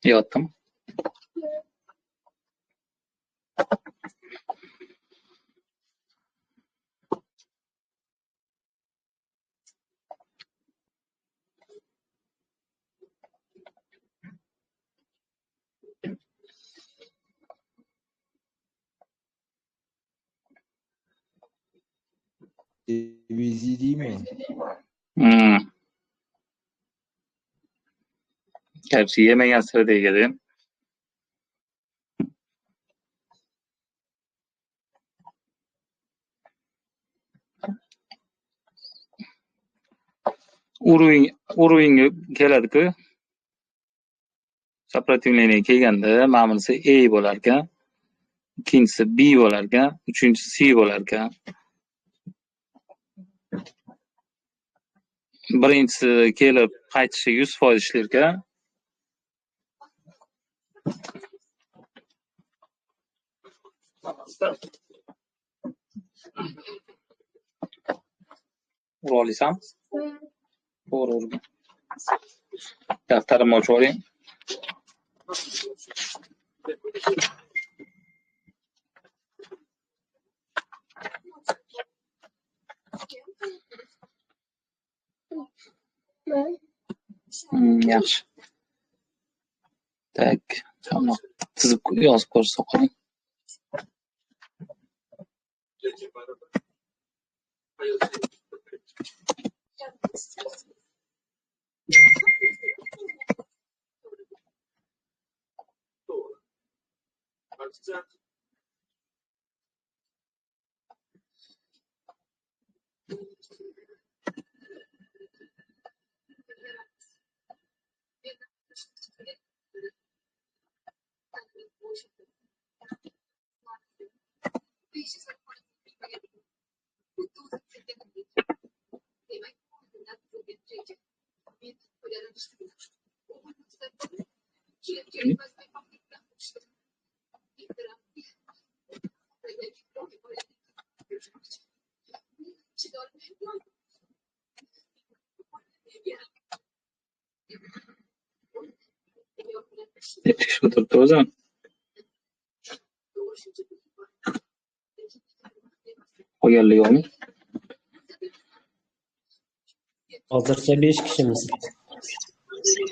Yotdim. Easy değil mi? Hepsi yemeyen sırada yedim. Uruvinga keladi-ku. Sопротивление kelganda ma'nisi A bo'lar ekan, ikkinchisi B bo'lar ekan, uchinchisi C bo'lar ekan. Birinchisi kelib qaytishi 100% ishlar ekan. Ura olasan? To'g'ri urgan. Daftarimni ochib oling. Yaxshi. Tak, tamam. Tizib yozib ko'rsa qo'ying. Necha kishi o'tiribdi o'zi? Qolganlar yo'qmi? Hozircha 5 kishimiz.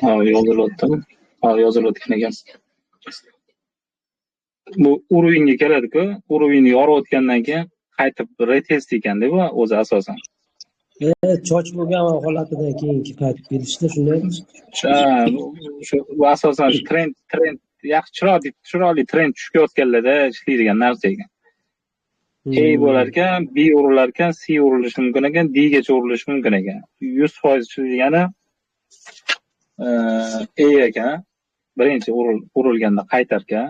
Ha, yozilyapti. Ha, yozilayotgan ekan. Bu uruvinga keladi-ku, uruvinni yorib o'tgandan keyin qaytib retest ekanda bu o'zi asosan. Choch bo'lgan holatidan keyingi qaytib kelishda shundaymi? Shu asosan shu trend yaxshi chiroyli trend tushayotganlarda ishlaydigan narsa ekan. A bo'lar ekan, B urilar ekan, C urilishi mumkin ekan, D gacha urilishi mumkin ekan. 100% degani A ekan. Birinchi urilganda qaytar ekan.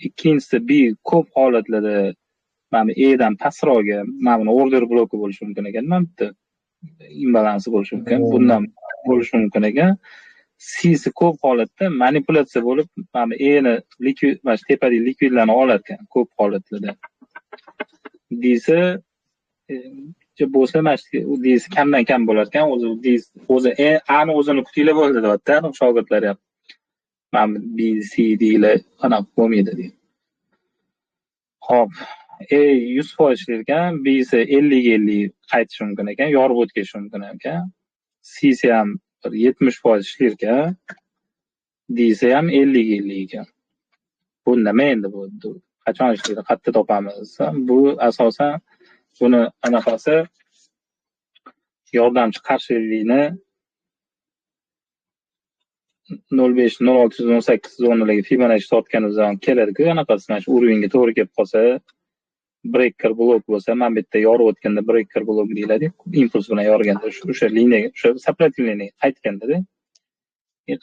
Ikkinchisi B ko'p holatlarda mana A dan pastroqga mana order bloki bo'lishi mumkin ekan. Mana bitta imbalansi bo'lishi mumkin. Bundan bo'lishi mumkin ekan. C'si ko'p holatda manipulyatsiya bo'lib, mana A'ni mana tepadagi likvidlarni olar ekan ko'p holatlarda. Disi bo'lsa mana shu disi kamdan kam bo'lar ekan. O'zi A'ni o'zini kutinglar bo'ldi deyapti shogirdlar ham. Mana B, C deylar anaqa bo'lmaydi deydi. Xo'p, A 100% ishlar ekan, B esa 50-50 qaytishi mumkin ekan, yorib o'tkazishi mumkin ekan. C esa ham 70% ishlar ekan. D esa ham 50-50 ekan. Bu nima endi bu? Qachon ishlaydi? Qayerda topamiz? Bu asosan buni anaqasi yordamchi qarshilikni 05-06-18 zonalarga Fibonacci tortganimiz zaman keladi-ku, anaqasi mana shu uruvinga to'g'ri kelib qolsa, breaker blok bo'lsa, mana bu yerda yorib o'tganda breaker blok deyiladi. Impuls bilan yorganda o'sha liniyaga, o'sha сопротивлениеga qaytganda-da,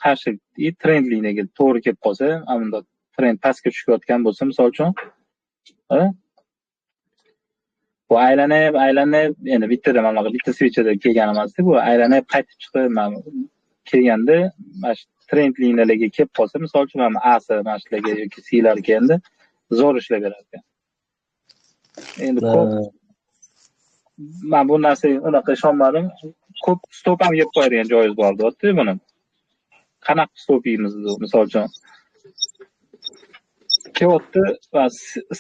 qarshi trend liniyaga to'g'ri kelib qolsa, mana trend pastga tushayotgan bo'lsa, misol uchun, bu aylanib, endi bittada mana bunaqa bitta switchda kelgan emasda, bu aylanib qaytib chiqib, mana kelganda, mana shu trend liniyalarga kelib qolsa, misol uchun mana A'si mana shularga yoki C'lar kelganda zo'r ishlab beradi. Endi ko'p men bu narsaga unaqa ishonmadim. Ko'p stop ham yeb qo'yadigan joyiz bor deyapti buni. qanaqa stopimiz misol uchun kelyapti va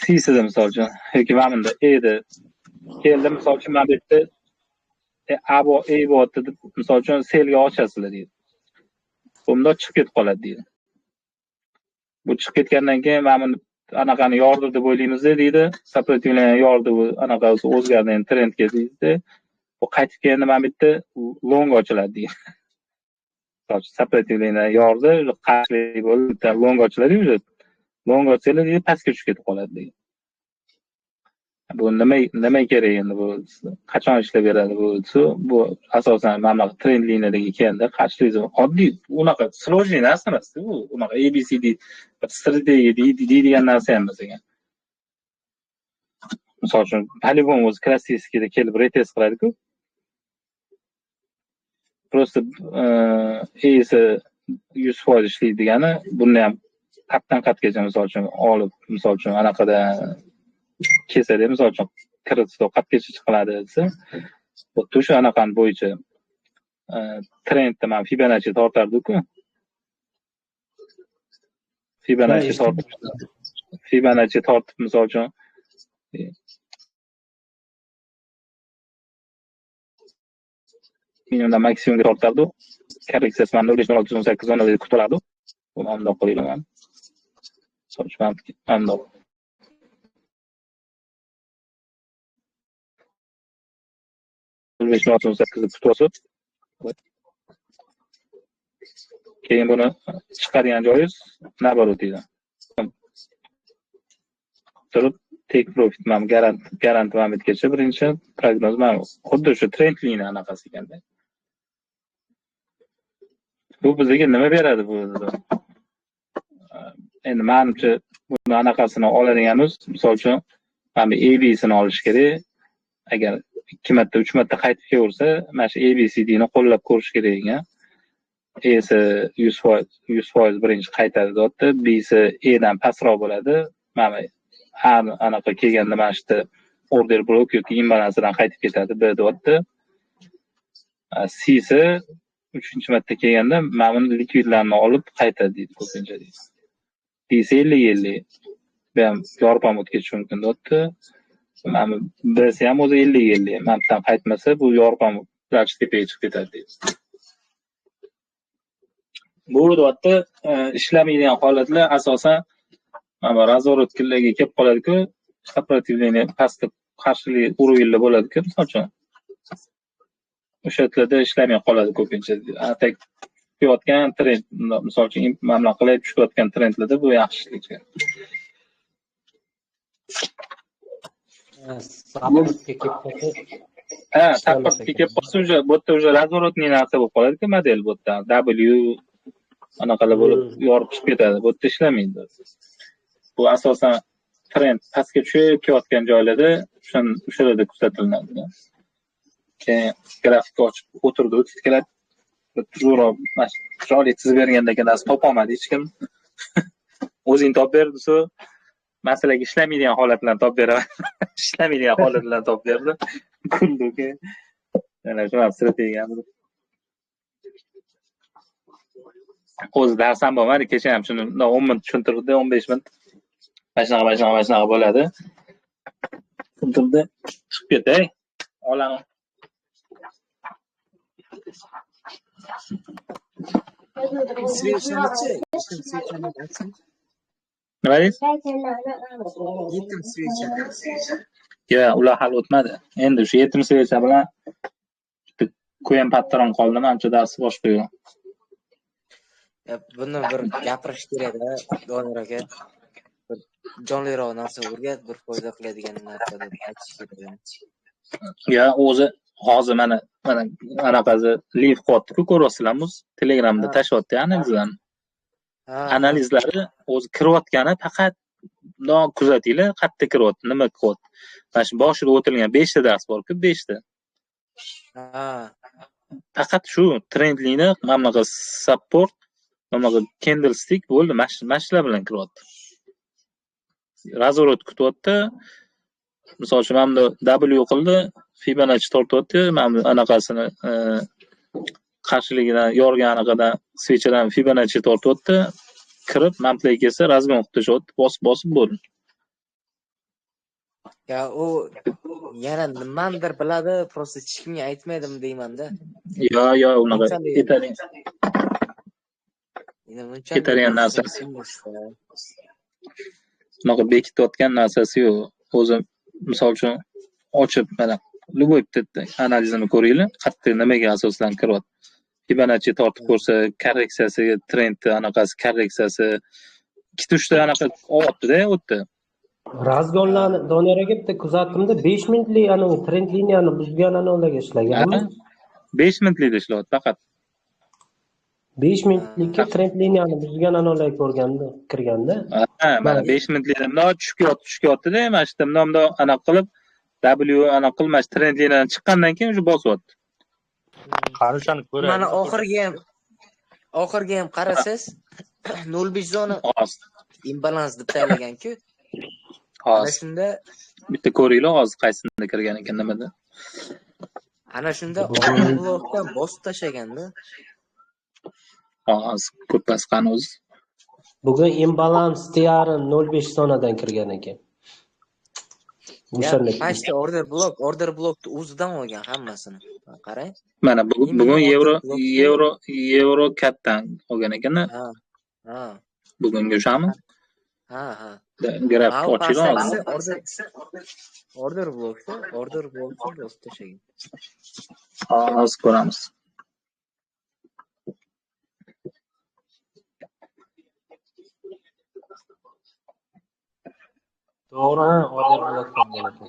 C'sida misol uchun yoki mana bunda E'da keldi misol uchun mana bu yerda A bo'lyapti deb misol uchun selga ochasizlar deydi. Bunda chiqib ketib qoladi deydi. Bu chiqib ketgandan keyin mana buni anaqani yordi deb o'ylaymiz deydi. Сопротивление yordi bu anaqa o'zgardi endi trendga deydi. Bu qaytib kelganda mana bu yerda long ochiladi deydi. Сопротивление yordi, qarshilik bo'ldi, long ochiladi уже. Long ochiladi deydi, pastga tushib ketib qoladi deydi. Bu nima kerak endi bu qachon ishlab beradi bu asosan mana bu trend liniyadagi kelganda qarshilik oddiy unaqa сложный narsa emas bu unaqa ABCD strategiya deydigan narsa emas ekan. Misol uchun по-любому o'zi klassическийda kelib retest qiladi-ku. Просто esa 100% ishlaydigani buni ham qatdan qatgacha misol uchun olib misol uchun anaqada kesadi misol uchun kiritsa qatgacha chiqiladi desa xuddi o'sha anaqani bo'yicha trendda mana Fibonacci tortardi-ku. Fibonacci tortib misol uchun minimumdan maksimumga tortardi. Korreksiyasi mana 0.618 kutiladi. Buni ham qo'yilgan. Misol uchun mana 0.618 kutib keyin buni chiqargan joyingiz naborot deydi. Turib take profit mana garant mana bitgacha birinchi prognoz mana xuddi shu trend liniya anaqasi ekanda. Bu bizga nima beradi bu? Endi menimcha buni anaqasini oladiganimiz misol uchun mana AB'sini olish kerak. Agar 2 marta 3 marta qaytib kelaversa mana shu ABCDni qo'llab ko'rish kerak ekan. A'si 100% birinchi qaytadi deyapti, B'si E'dan pastroq bo'ladi. Mana anaqa kelganda mana shu order blok yoki imbalansidan qaytib ketadi B deyapti. C'si 3-marta kelganda mana buni likvidlarni olib qaytadi deydi ko'pincha deydi. D'si 50-50. Bu ham yorpam o'tkazish mumkin deyapti. Mana B'si ham o'zi 50-50. Mandan qaytmasa bu yorpam birinchi tepaga chiqib ketadi deydi. Bu deyapti ishlamaydigan holatlar asosan mana razворотlarga kelib qoladi-ku, сопротивление pastga qarshilik urovlar bo'ladi-ku, misol uchun. O'sha yerlarda ishlamay qoladi ko'pincha. Atak tushayotgan trend, misol uchun mamlakat qilib tushayotgan trendlarda bu yaxshilik. Supportga kelib qolsa bu yerda уже разворотный narsa bo'lib qoladi-ku, model bu yerda W anaqalar bo'lib yorib chiqib ketadi. Bu yerda ishlamaydi. Bu asosan trend pastga tushib kelayotgan joylarda o'shalarda kuzatiladi. Keyin grafikni ochib o'tirdi, o'tib keladi. Zo'roq chiroyli chizib bergandan keyin narsa topolmadi hech kim. O'zing topib berdi-su, masalaga ishlamaydigan holatlarni topib beraman. Ishlamaydigan holatlarni topib berdi. Kulduki. Yana shu strategiyamiz. O'zi darsam bo'lmadi, kecha ham shuni 10 minut tushuntirdi, 15 minut. Mashinaga bo'ladi. Tushuntirdi. Chiqib ketay. Olaman. Nima deysiz? Yetim svechani. Yo'q, ular hali o'tmadi. Endi shu yetim svecha bilan ko'yan patron qoldi, menimcha darsi boshqa yo'q. Buni bir gapirish kerak-da, Donor aka. Bir jonliroq narsa o'rgat, bir foyda qiladigan narsa deb aytish kerak. Ya, o'zi hozir mana anaqasi live qilyapti-ku, ko'ryapsizlarmi? Telegramda tashlayapti analizlarni. Analizlari o'zi kirayotgani faqat kuzatinglar, qayerda kiryapti, nima qilyapti. Mana shu boshida o'tilgan 5 ta dars bor-ku, 5 ta. Faqat shu trend liniya, mana bu support, mana bu candlestick bo'ldi, mashlar bilan kiryapti. Razворот kutyapti. Misol uchun mana bu W qildi, Fibonacci tortyapti, mana bu anaqasini qarshiligidan yorgani qadar svechadan Fibonacci tortib o'tdi. Kirib, manplay kelsa, razgon qilib tashyapti. Bosib bo'ldi. Ya u yana nimanidir biladi, просто hech kimga aytmaydimi deymanda. Yo, unaqa Ketadigan narsa. Unaqa bekitayotgan narsasi yo'q. O'zi misol uchun ochib mana любой bitta analizini ko'ringlar, qayerda nimaga asoslanib kiryapti. Fibonacci tortib ko'rsa, korreksiyasi, trendni anaqasi korreksiyasi 2-3 ta anaqa olyapti-da, u yerda. Razgonlarni Donor aka bitta kuzatimda 5 minutlik anavi trend liniyani buzgan anavlarga ishlaganmi? 5 minutlikda ishlayapti faqat. 5 minutlikka trend liniyani buzgan anavlarga ko'rganda, kirganda. Mana 5 minutlikda bundoq tushyapti-da, mana shu yerda bundoq anaqa qilib W anaqa qilib, trend liniyadan chiqqandan keyin уже bosyapti. Qarashani ko'raylik. Mana oxirgi ham qarasangiz 0.5 zona imbalans deb tayyorlagan-ku. Ana shunda bitta ko'ringlar hozir qaysisida kirgan ekan nimada. Ana shunda order blokdan bosib tashlaganda. Hozir ko'pasi qani o'zi. Bugun imbalans teorim 0.5 zonadan kirgan ekan. O'shanda pastda order blokni o'zidan olgan hammasini. Qarang. Mana bugun yevro kattan olgan ekan-da. Ha. Bugungi o'shami? Ha. Grafik ochilgan. Order blokni bosib tashlagan. Hozir ko'ramiz. To'g'ri, order blokdan bo'ladi.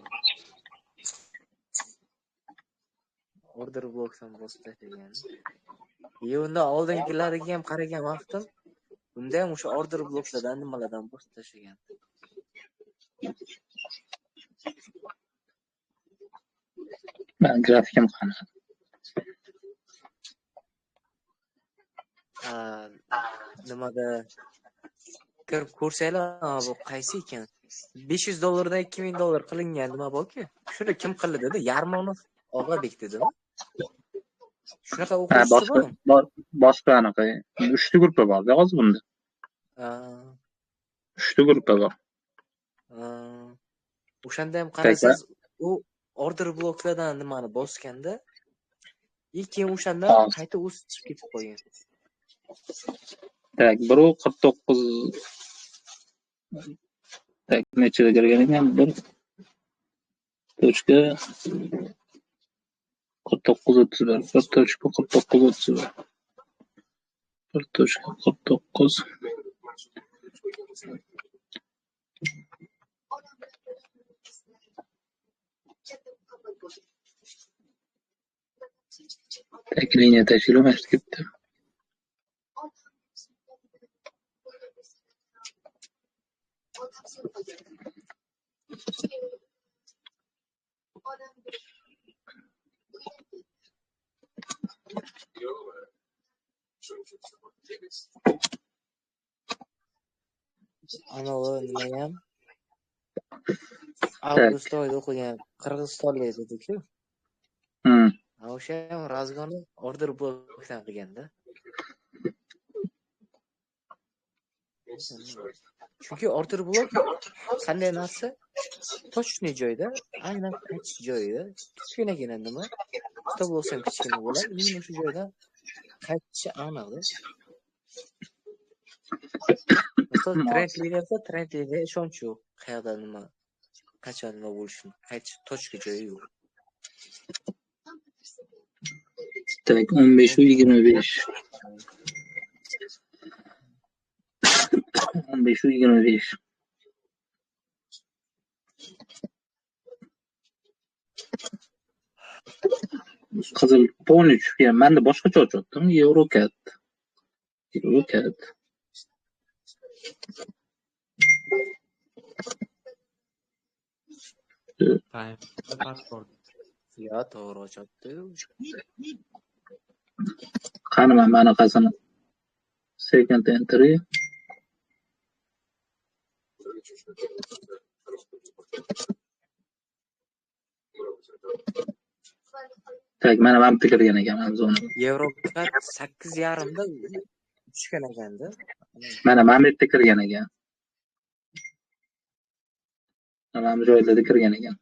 Order blokdan bosib tashlagan. Unda oldingilariga ham qaragan vaqtim, bunda ham o'sha order bloklardan nimalardan bosib tashlagan. Men grafikim qani. Nimada kirib ko'rsanglar, bu qaysi ekan? $500 dan $2000 qilingan nima borku? Shuni kim qildi dedi? Yarmonov Og'abek dedimi? Shunaqa o'quvchisi bormi? Boshqa anaqa. 3 ta gruppa bor-da hozir bunda. 3 ta gruppa bor. O'shanda ham qarasangiz, u order bloklardan nimani bosganda, keyin o'shandan qayta o'sib chiqib ketib qolgan. Tak, 1.49 tak nechida kirgan ekan? 1.49.31 1.49.31 1.49 tak liniya tashkilomasi ketdi. Anavi nima ham? Avgust oyida o'qigan qirg'izistonlik edi-ku. O'sha ham razgoni order blokdan qilganda. Chunki order blok qanday narsa? Tochni joyda, aynan qaytish joyida, kichkinagina nima? Stop loss ham kichkina bo'ladi, lekin o'sha joyda qaytishi aniq-da. Misol trend liniya ishonch yo'q. Qayerda nima, qachon nima bo'lishini, qaytish tochka joyi yo'q. Tak 15.25 15.25 qizil polni tushgan. Menda boshqacha ochyaptimi? Eurocat. Ya to'g'ri ochyapti. Qani men anaqasini second entry Tak, mana bitta kirgan ekan mana zona. Yevropa 8,5 da tushgan ekanda. Mana bu yerda kirgan ekan. Mana bu joylarda kirgan ekan.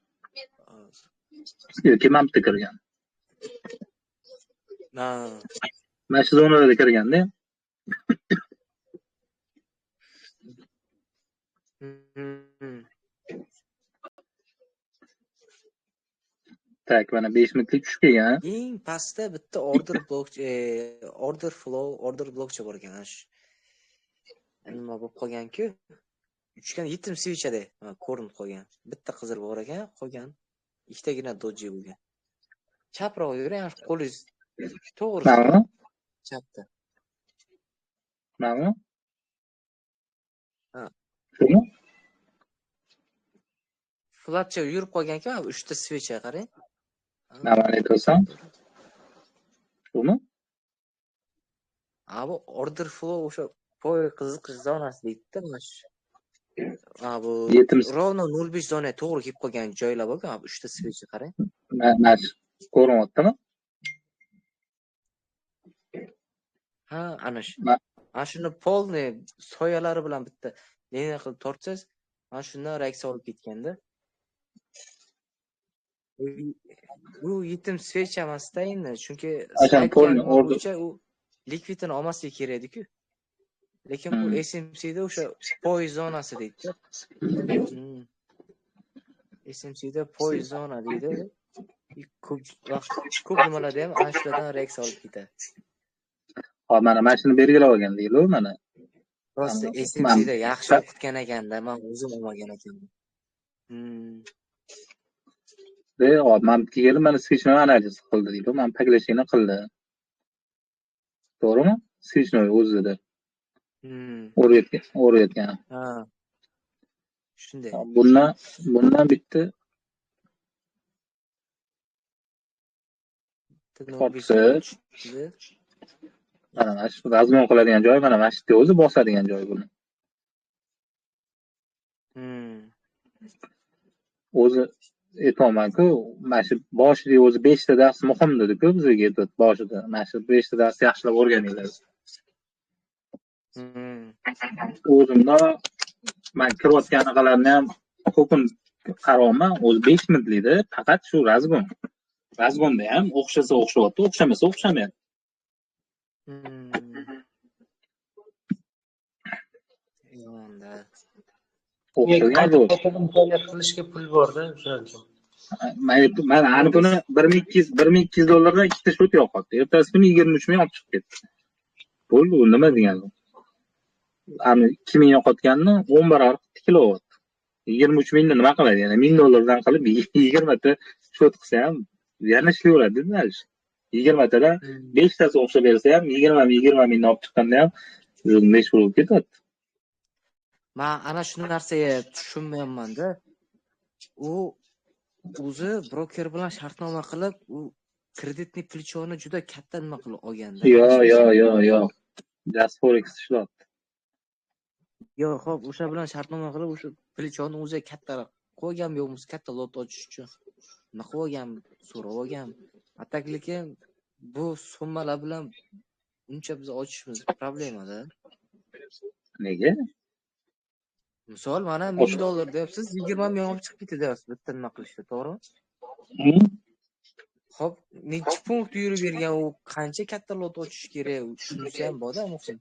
Yoki mana bu yerda kirgan. Ha. Mana shu zonalarda kirganda. Tak, mana 5 minutlik tushib kelgan. Eng pastda bitta order blokcha bor ekan. Nima bo'lib qolgan-ku? Uchgan yetim switchada ko'rinib qolgan. Bitta qizil bor ekan, qolgan ikkitagina dodji bo'lgan. Chaproq yuring, qo'lingiz to'g'ri. Mana. Chapda. Mana. Ha. Shuni? Flatcha yurib qolgan-ku, 3 ta switchga qarang. Mana aytasan. Shuni? Bu order flow o'sha poy qiziqish zonasi deydi-da, mana shu. Bu rovno 05 zona to'g'ri kelib qolgan joylar bor-ku, 3 ta switchga qarang. Mana ko'rinyaptimi? Ha, ana shu. Ana shuni polni soyalari bilan bitta liniya qilib tortsangiz, mana shundan reaksiya olib ketganda. Bu yetim switch emas-da endi, chunki bo'yicha u likvidini olmasligi kerak edi-ku. Lekin bu SMCda o'sha poy zonasi deydi-da. SMCda poy zona deydi. Ko'p nimalarda ham ana shulardan reaksiya olib ketadi. Hop, mana shuni belgilab olgan deydi-ku, mana. Rost SMCda yaxshi o'qitgan ekanda, men o'zim olmagan ekanman. Hop, men kelib mana switchni analiz qildi deydi. Men paklashini qildi. To'g'rimi? Switchni o'zida. O'rayotgan. Ha. Shunday. Bundan bitta tortsa mana shu razmon qiladigan joy, mana shu yerda o'zi bosadigan joy buni. O'zi aytmoqman-ku, mana shu boshida o'zi 5 ta dars muhim dedi-ku bizga boshida. Mana shu 5 ta dars yaxshilab o'rganinglar. O'zimda men kirayotgan qalarini ham ko'pin qarayman, o'zi 5 minutlikda faqat shu razgon. Razgonda ham o'xshasa o'xshyapti, o'xshamasa o'xshamayapti. Yo'nda. O'xshagan zo'r. Qilishga pul bor-da, o'shaning uchun. Mana ani kuni 1200 dollardan ikkita shot yo'qotdi. Ertasi kuni 23 ming olib chiqib ketdi. Bo'ldi, u nima degani? Ani 2000 yo'qotganni 11 orq tikilib 23 mingni nima qiladi? Yana 1000 dollardan qilib 20 ta shot qilsa ham yana ishlayveradi-da. 20 tadan 5 tasi o'xshab bersa ham 20 mingni olib chiqqanda ham necha bo'lib ketadi. Men ana shu narsaga tushunmayapman-da. U o'zi broker bilan shartnoma qilib, u kreditni plichoni juda katta nima qilib olganda. Yo'q. Just forex ishlayapti. Yo'q, xo'p, o'sha bilan shartnoma qilib, o'sha plichoni o'zi kattaroq qo'ygan yo'qmiz, katta lot ochish uchun. Nima qilgan, so'rab olgan. Lekin bu summalar bilan uncha biz ochishimiz problema-da. Nega? Misol mana 1000 dollar deyapsiz, 20 ming olib chiqib ketadi bitta nima qilishda, to'g'rimi? Xo'p, necha punkt yurib bergan, u qancha katta lot ochish kerak, shunisi ham bor-da, muhim.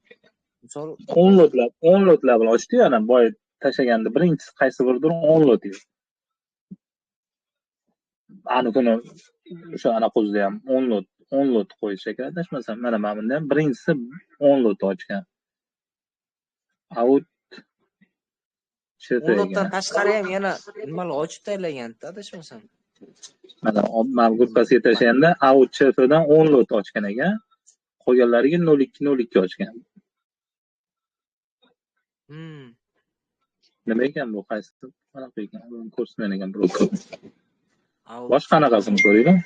Misol 10 lotlar bilan ochdi, ana boy tashaganda birinchisi qaysi biridir 10 lot edi. Ani kuni o'sha ana qo'zda ham 10 lot qo'yish kerak, adashmasam. Mana bunda ham birinchisi 10 lot ochgan. Out 10 lotdan tashqari ham yana nimalar ochib tayyorlagan-da, adashmasam. Mana gruppasiga tashganda out chfdan 10 lot ochgan ekan. Qolganlariga 02 ochgan. Nima ekan bu, qaysi qanaqa ekan? Buni ko'rsatmagan ekan broker. Boshqa anaqasini ko'ringlar.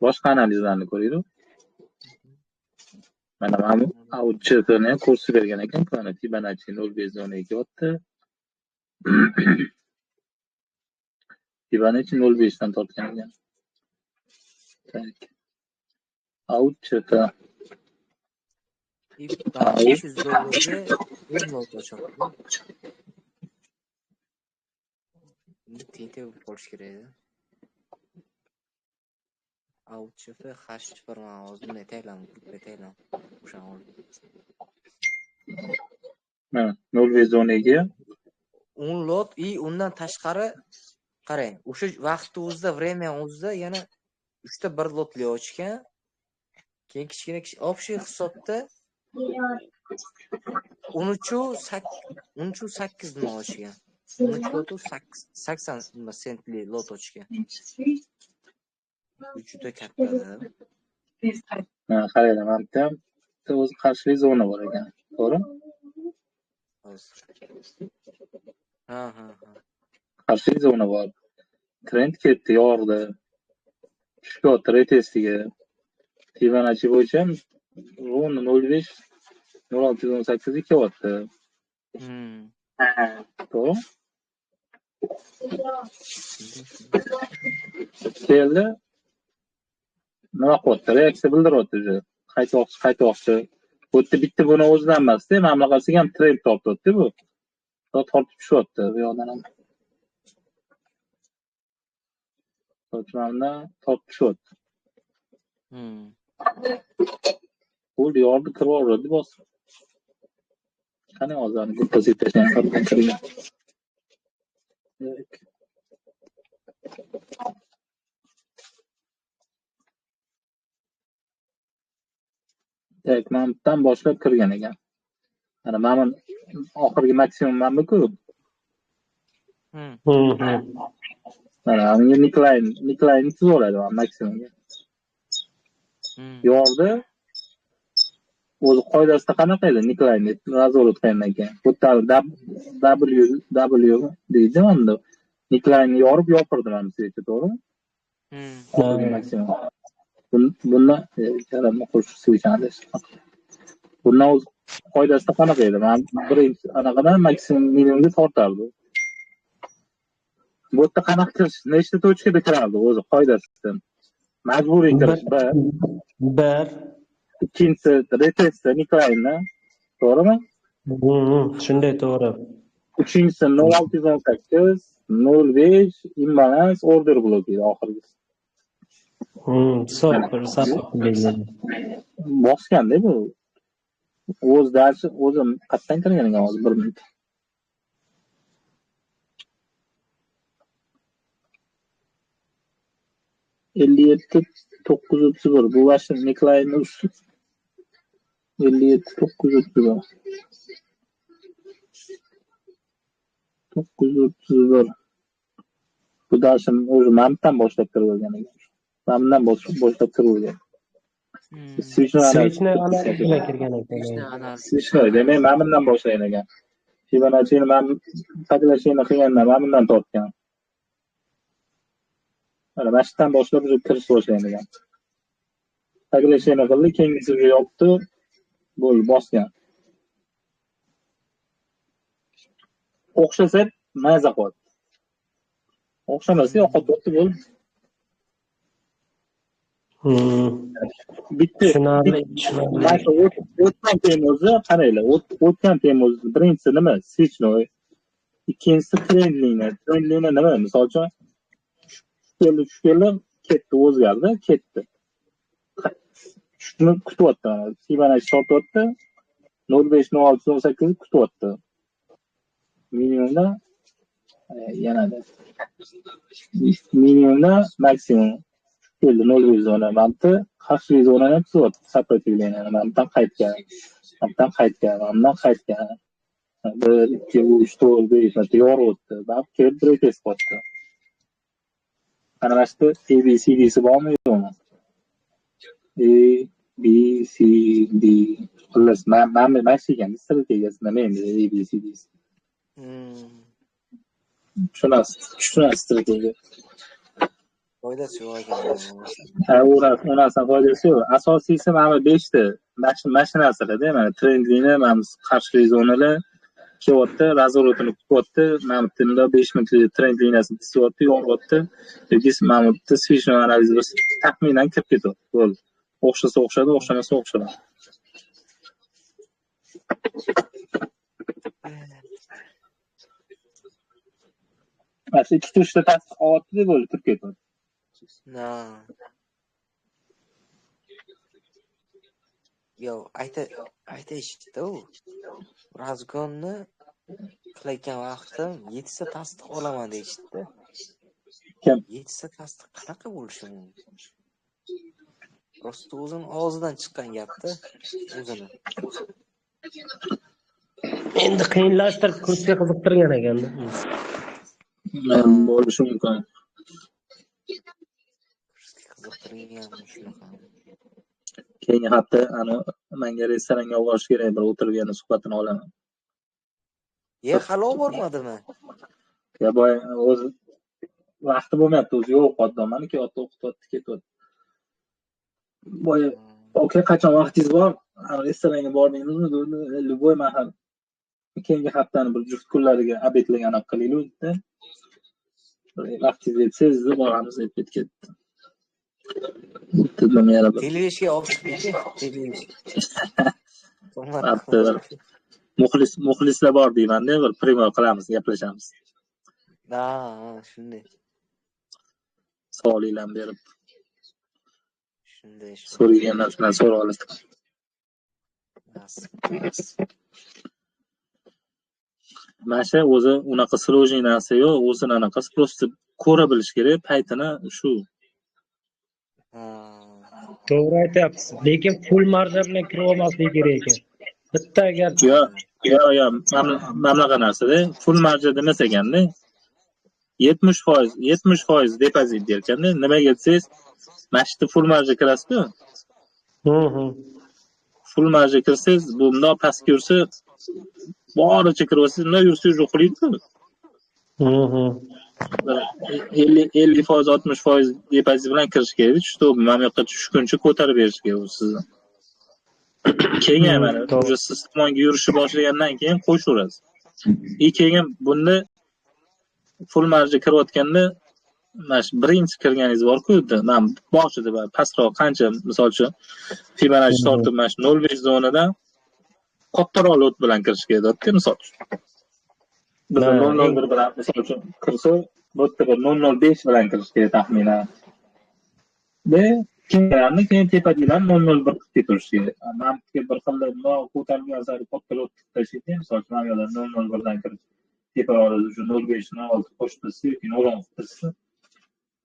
Boshqa analizlarni ko'ringlar. Mana out chfni ko'rsatib bergan ekan, mana Fibonacci 0,5 zonaga kelyapti. Fibonacci 0,5 dan tortgan ekan. Tak. Outchita. И 500 dollarga 10 lot ochyapti. Tinta bo'lish kerak edi. Outchita H1 hozir aytaylam. O'shan oldi. Ha, 0,12 10 lot и undan tashqari qarang, o'sha vaqtni o'zida, время o'zida yana 3 ta 1 lotli ochgan. Keyin kichkina общий hisobda 13.8 nima ochgan. 13 lotu 80 sentli lot ochgan. Bu juda katta. Ha, qaranglar, mana bu o'zi qarshili zona bor ekan. To'g'rimi? Hozir. Ha. Qarshili zona bor. Trend ketdi, yordi. Tushdi retestiga. Fibonacci bo'yicha rovno 0,5 0,618 2 to'g'ri? Keldi. Nima qilyapti? Reaksiya bildiryapti o'zi. Qaytmoqchi. Bu yerda bitta buni o'zidan emasda, mana bunaqasiga ham trend topyapti bu. Tortib tushyapti bu yoqdan ham. Sochlarni tortib tushyapti. Bo'ldi, yordi, kirib bosib. Qani hozir depozitdan kirgan. Tak, mandan boshlab kirgan ekan. Mana men oxirgi maksimum manmi-ku. Mana menga Nickline tuzoladi maksimumga. Yordi. O'zi qoidasida qanaqa edi Nickline nazorat qilgandan keyin? Bu W deydi unda. Nickline yorib yopirdi mana sizga, to'g'rimi? Maksimum. Bundan karamni qo'shib suvchadi. Bundan o'zi qoidasida qanaqa edi? Men birinchi anaqadan maksimum minimumga tortardi. Bu yerda qanaqa kirish, nechta tochkada kirardi o'zi qoidasidan? Majburiy kirish bir. Ikkinchisi retest Nickline, to'g'rimi? Shunday to'g'ri. Uchinchisi 0618 05 imbalans order bloki oxirgisi. Bosganda bu. O'z darsi o'zim qatdan kirgan ekan hozir 1 minut. $57,931 bu vaşın Nickline üstü. 57,931. 931. Bu dersim o'zi mandan boshlab kirgan ekan. Mandan boshlab kirgan. Switchni analiziga kirgan ekan. Switchni demak mandan boshlagan ekan. Fibonacci'ni men taklashini qilganda mandan tortgan. Mana mashqdan boshlab kirish boshlagan ekan. Taklashini qildi, keyingisiga yopdi, bo'ldi, bosgan. O'xshasa maza qildi. O'xshamasa yo'qotdi, bo'ldi. Bitti. O'tgan temozda qaranglar, o'tgan temoz birinchisi nima? Switchnoy. Ikkinchisi trendlini nima? Misol uchun tushganlar ketdi, o'zgardi, ketdi. Shuni kutyapti. Fibonacci sotyapti. 05 06 18 kutyapti. Minimumda yanada. Minimumda maksimum keldi 0 zona. Manti qarshi zonani tuzyapti. Сопротивление mantan qaytgan. Mantan qaytgan. 1 2 3 4 5 marta yoryapti. Bab kelib retest qildi. Ana başta ABCD'si bormi yo'qmi? A B C D. Xullas, men segan strategiyasi nima endi ABCD'si? Shuna strategiya. Foydasi yo'q ekan. Ha, unasan foydasi yo'q. Asosiysi mana 5 ta mashinasida, mana trendlini, mana qarshi zonalar kelyapti, razворотini kutyapti, mana bu yerda 5 minutlik trend liniyasini kesyapti, yoryapti. Yoki mana bu yerda switchni analiz taxminan kirib ketyapti. Bo'ldi. O'xshasa o'xshadi, o'xshamasa o'xshadi. Mana shu 2-3 ta tasdiq olyapti deb bo'ldi turib ketyapti. Na. Yo, aytishdi u. Razgonni qilayotgan vaqtim 7 ta tasdiq olaman deyishdi. Kim? 7 ta tasdiq qanaqa bo'lishi mumkin? Rosti o'zini og'zidan chiqqan gapda, o'zini. Endi qiyinlashtirib kursga qiziqtirgan ekanda. Bo'lishi mumkin. Qiziqtirganmi shunaqa? Keyingi hafta menga restoranga olib borish kerak, bir o'tirib yana suhbatini olaman. Hali olib bormadimi? Ya boy o'zi vaqti bo'lmayapti, o'zi yo'q odam. Maniki o'qityapti, ketyapti. Boy, okey, qachon vaqtingiz bor? Restoranga bordingizmi? Любой mahal. Keyingi haftani bir juft kunlariga obedlik anaqa qilaylik dedi. Vaqtingiz yetsangiz boramiz deb ketdi. Dedim yana bir. Televizga olib chiqdik. Muxlislar bor deyman-da, bir premyer qilamiz, gaplashamiz. Ha, shunday. Savolinglarni berib. Shunday. So'ragan narsalarni so'rab olasiz. Mana shu o'zi unaqa sложный narsa yo'q, o'zini anaqasi просто ko'ra bilish kerak, paytini shu. To'g'ri aytyapsiz. Lekin full marja bilan kirib olmaslik kerak ekan. Bitta agar Yo, mana bunaqa narsa-da, full marja demas ekanda. 70% depozit derkanda, nimaga desangiz, mashqda full marja kirasiz-ku. Full marja kirsangiz, bu bundoq pastga yursa, boricha kirib olsangiz, bundoq yursangiz yo'q qilaydi-ku. 50%, 60% depozit bilan kirish kerak, чтобы mana yoqqa tushguncha ko'tarib berish kerak sizni. Keyin mana уже siz tomonga yurishni boshlagandan keyin qo'shaverasiz. Keyin bunda full marja kirayotganda mana shu birinchi kirganingiz bor-ku, men boshida pastroq qancha, misol uchun Fibonacci tortib mana shu 0.5 zonadan kattaroq lot bilan kirish kerak-da, misol uchun. Biz 0.01 bilan misol uchun kirsa, bu yerda 0.05 bilan kirish kerak taxminan. Keyin tepadan 0.01 qilib ketirish kerak. Mantiqga bir xilda ko'tarilgan sari katta lot tashlaydi, misol uchun mana yoqda 0.01 dan kirib teparoqda shu 0.5 ni olib qo'shib tashlasa yoki 0.10 qilib tashlasa,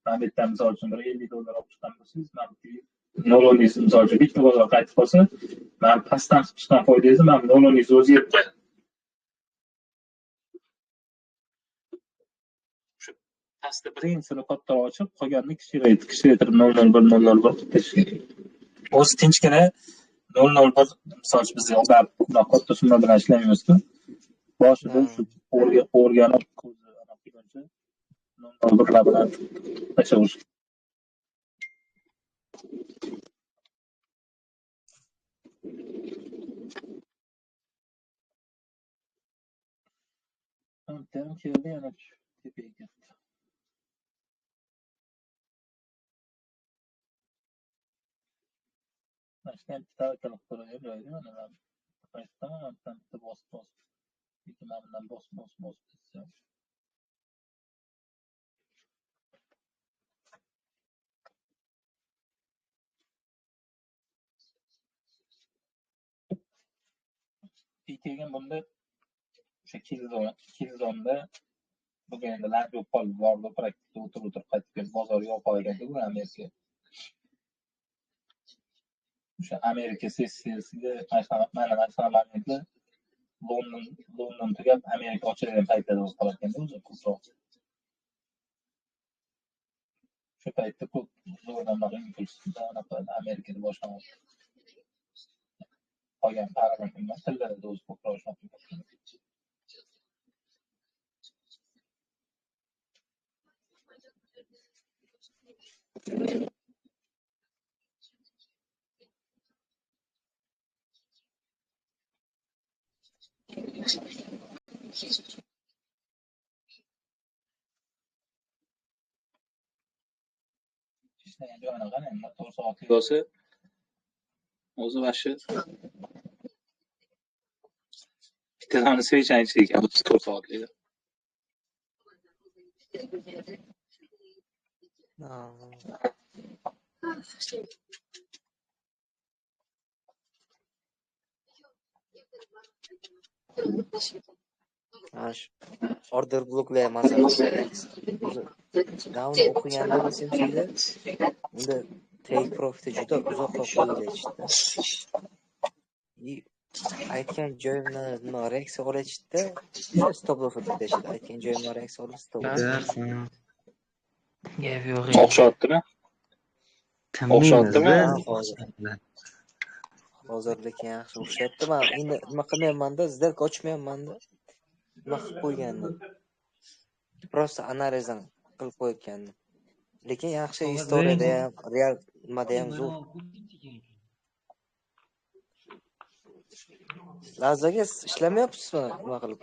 mana bu yerdan misol uchun bir $50 olib chiqqan bo'lsangiz, mana bu 0.10 misol uchun bitta bozor qaytib qolsa, mana pastdan chiqqan foydangizni mana 0.10 o'zi yeb qo'yadi. Pastda birinchisini kattaroq ochib, qolganini kichikaytirib 0.01 qilib tashlash kerak. O'zi tinchgina 0.01 misol uchun biz katta summa bilan ishlamaymiz-ku. Boshida shu o'rganib ko'zi anaqa 0.01 bilan tashlash. Tamam, keldi yana tepaga ketdi. Başka bir taraflara öyle mi? Tamam, tam boss. İkimden boss. Keyin bunda o'sha Killzone'da bugün endi lag yo'q qoldi, bordi praktikada o'tirib qaytib kelib bozor yo'q qolgandi bu Amerika. O'sha Amerika sessiyasiga mana shu momentda London tugab Amerika ochilgan paytda o'zi qolganda o'zi ko'proq. Shu paytda ko'p zo'rlanmoq impulsda Amerikada boshlanadi. Qolgan parametr tillarda o'zi ko'proq ishlatiladi. Joyini qarang, 4 soatlik bo'lsa, o'zi vashi bitta dona svechani ichida ekan, 34 soatlik. Mana shu order bloklar masalasi. O'zi davno o'qiganda SMC'da unda take profit'i juda uzoqqa qo'yilyapti. Aytgan joyimni nima reaksiya olyapti. O'sha stop loss o'tib ketishdi. Aytgan joyimni reaksiya olib stop loss. Gap yo'q. O'xshatdimi? Tinmaymiz-da. Hozir lekin yaxshi o'xshyapti. Men endi nima qilmayapman-da, сделка ochmayapman-da. Nima qilib qo'ygandim. Просто analizdan qilib qo'ygandim. Lekin yaxshi istoriyada ham, real nimada ham zo'r. Lazaga ishlamayapsizmi nima qilib?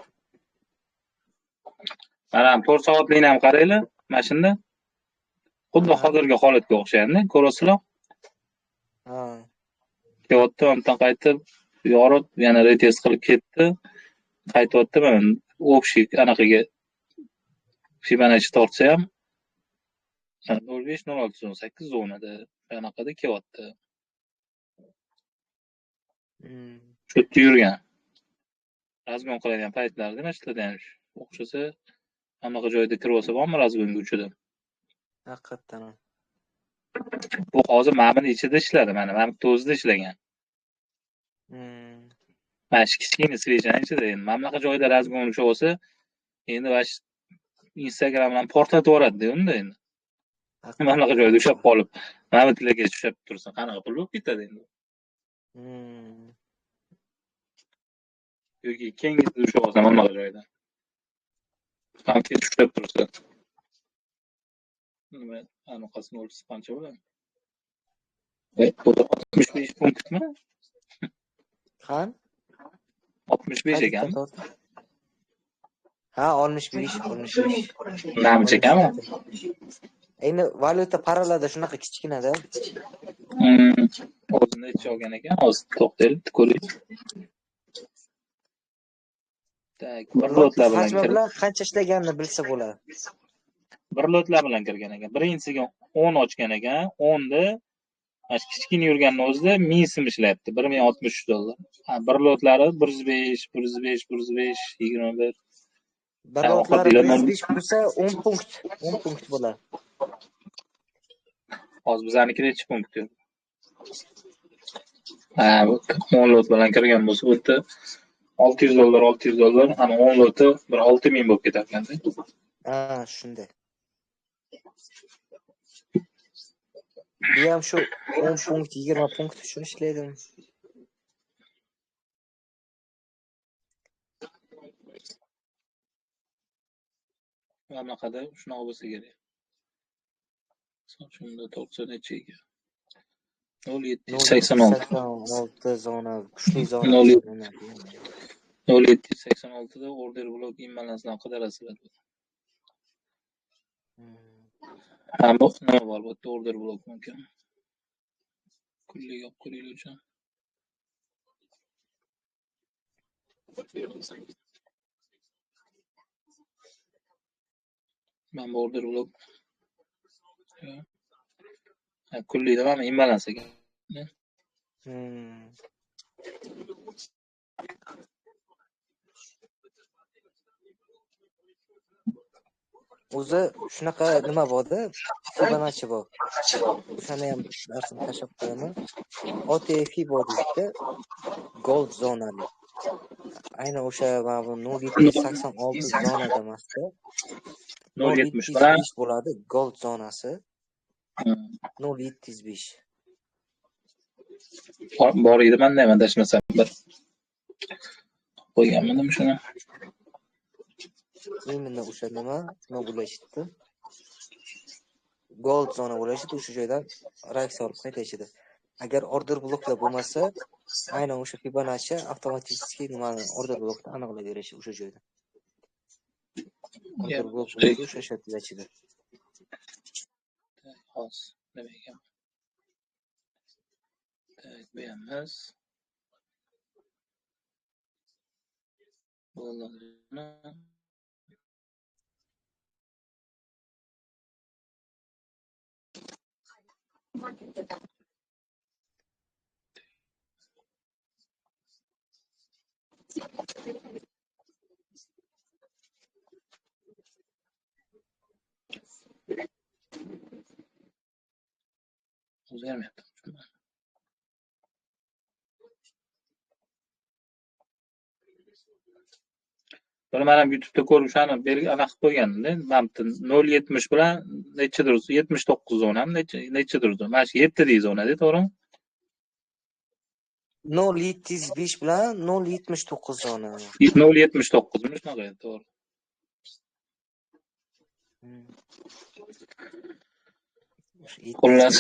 Mana 4 soatlikni ham qaranglar, mana shunda. Xuddi hozirgi holatga o'xshaydi, ko'rasizlar? Ha. Kelyapti, undan qaytib, yorib, yana retest qilib ketdi. Qaytyapti, mana общий anaqaga Fibonacci tortsa ham 05-06-18 zonada anaqada kelyapti. Shu yerda yurgan. Razgon qiladigan paytlarda mashlarda ham o'xshasa, hamma joyda kirib olsa bormi razgonga uchida? Haqiqatan. Bu hozir ma'mini ichida ishladi, mana ma'mini o'zida ishlagan. Mana shu kichkina svechani ichida endi mamlaqa joyda razgon ushlab olsa, endi vash Instagramdan portlatib yuboradi-da unda endi. Mamlaqa joyda ushlab qolib, ma'millarga tushib tursa, qanaqa pul bo'lib ketadi endi? Yoki kengizda ushlab olsa mamlaqa joyda. Qancha ushlab tursa. Nima, anaqasini o'lchisi qancha bo'ladi? Bu 65 punktmi? Qan? 65 ekan. Ha, 65. Namcha ekanmi? Endi valyuta paralada shunaqa kichkinada. O'zini ichi olgan ekan, hozir to'xtaylik, ko'ring. Tak, bir lotlar bilan qancha ishlaganini bilsa bo'ladi. Bir lotlar bilan kirgan ekan. Birinchisiga 10 ochgan ekan, 10 da mana shu kichkina yurganning o'zida 1000 so'm ishlayapti, $1063. Ha, bir lotlari 105, 21. Bir lotlari 105 bo'lsa 10 punkt bo'ladi. Hozir bizarnikida 2 punkt yo'q. Ha, 10 lot bilan kirgan bo'lsa, bu yerda $600, ana 10 loti bir 6000 bo'lib ketar ekan-da. Ha, shunday. Bu ham shu 10 punkt, 20 punkt uchun ishlaydimi? Mamlakada shunaqa bo'lsa kerak. Shunda tortsa necha ekan? 0786 zona, kuchli zona. 0786 da order blok imbalansdan qidirasizlar. Ha, bu nima bor bu yerda order blok mumkin. Kulli yo'q qo'yinglar uchun. Men bu order blok. Ha, kullida mana imbalans ekan. O'zi shunaqa nima borda? Fibonacci bor. O'shani ham narsani tashlab qo'yaman. OTF bor deydi. Gold zonali. Aynan o'sha mana bu 0786 zonada emasda. 0705 bo'ladi gold zonasi. 0705. Bor edi, menda ham adashmasam bir qo'yganmidim shuni. Именно o'sha nima bo'lishdi. Gold zona bo'lishdi, o'sha joydan reaksiya olib qaytishdi. Agar order bloklar bo'lmasa, aynan o'sha Fibonacci avtomatik nimani order blokda aniqlab berishi o'sha joyda. order blok bo'ladi o'sha shaklachida. Hozir nima ekan? Tak, bu emas. Bo'ladi. O'zgarmayapti. Buni mana YouTube'da ko'rib o'shani anaqa qilib qo'yganda, mana 0.70 bilan nechidir 79 zonami, nechidir zona. Mana shu 7 zona-da, to'g'rimi? 0.75 bilan 0.79 zona. 0.79 mi shunaqa, to'g'ri. Xullas.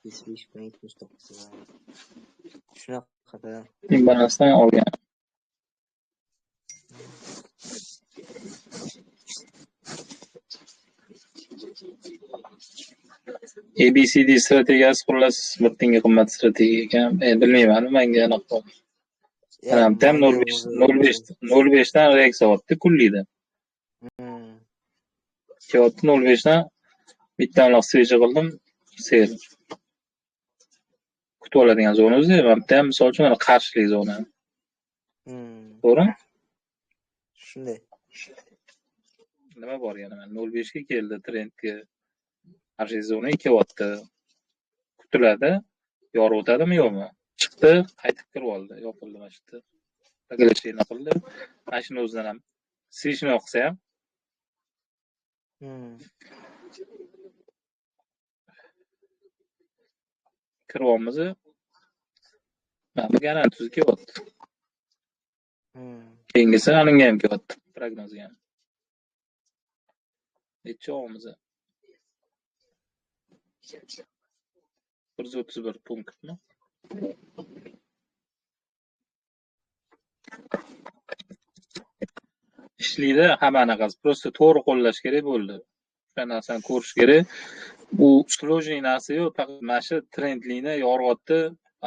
75 bilan 79 zona. Shunaqada Imbalansidan olgan. ABCD strategiyasi xullas bir tenga qimmat strategiya ekan. Bilmayman, menga anaqa. Ham 0.5 dan reaksiya otdi kullida. Kiyotdi 0.5 dan bittalar switch qildim, sel. Kutib oladigan zona o'zi, mana misol uchun mana qarshilik zona. To'g'ri? Shunday. Nima bor yana? 0.5 ga keldi trendga. Qarshi zona 2 otdi. Kutiladi, yorib o'tadimi yo'qmi? Chiqdi, qaytib kirib oldi, yopildi mana shu. Taglashini qildi. Mana shuni o'zidan ham switchni yoqsa ham kiryapmiz. Mana garantiyasiz kelyapti. Keyingisi aninga ham kelyapti, prognozga ham. Necha olamiz? 131 punktmi? Ishlaydi, hamma anaqasi. Prosta to'g'ri qo'llash kerak bo'ldi. O'sha narsani ko'rish kerak. Bu sложный narsa yo'q, faqat mana shu trendlikni yoryapti.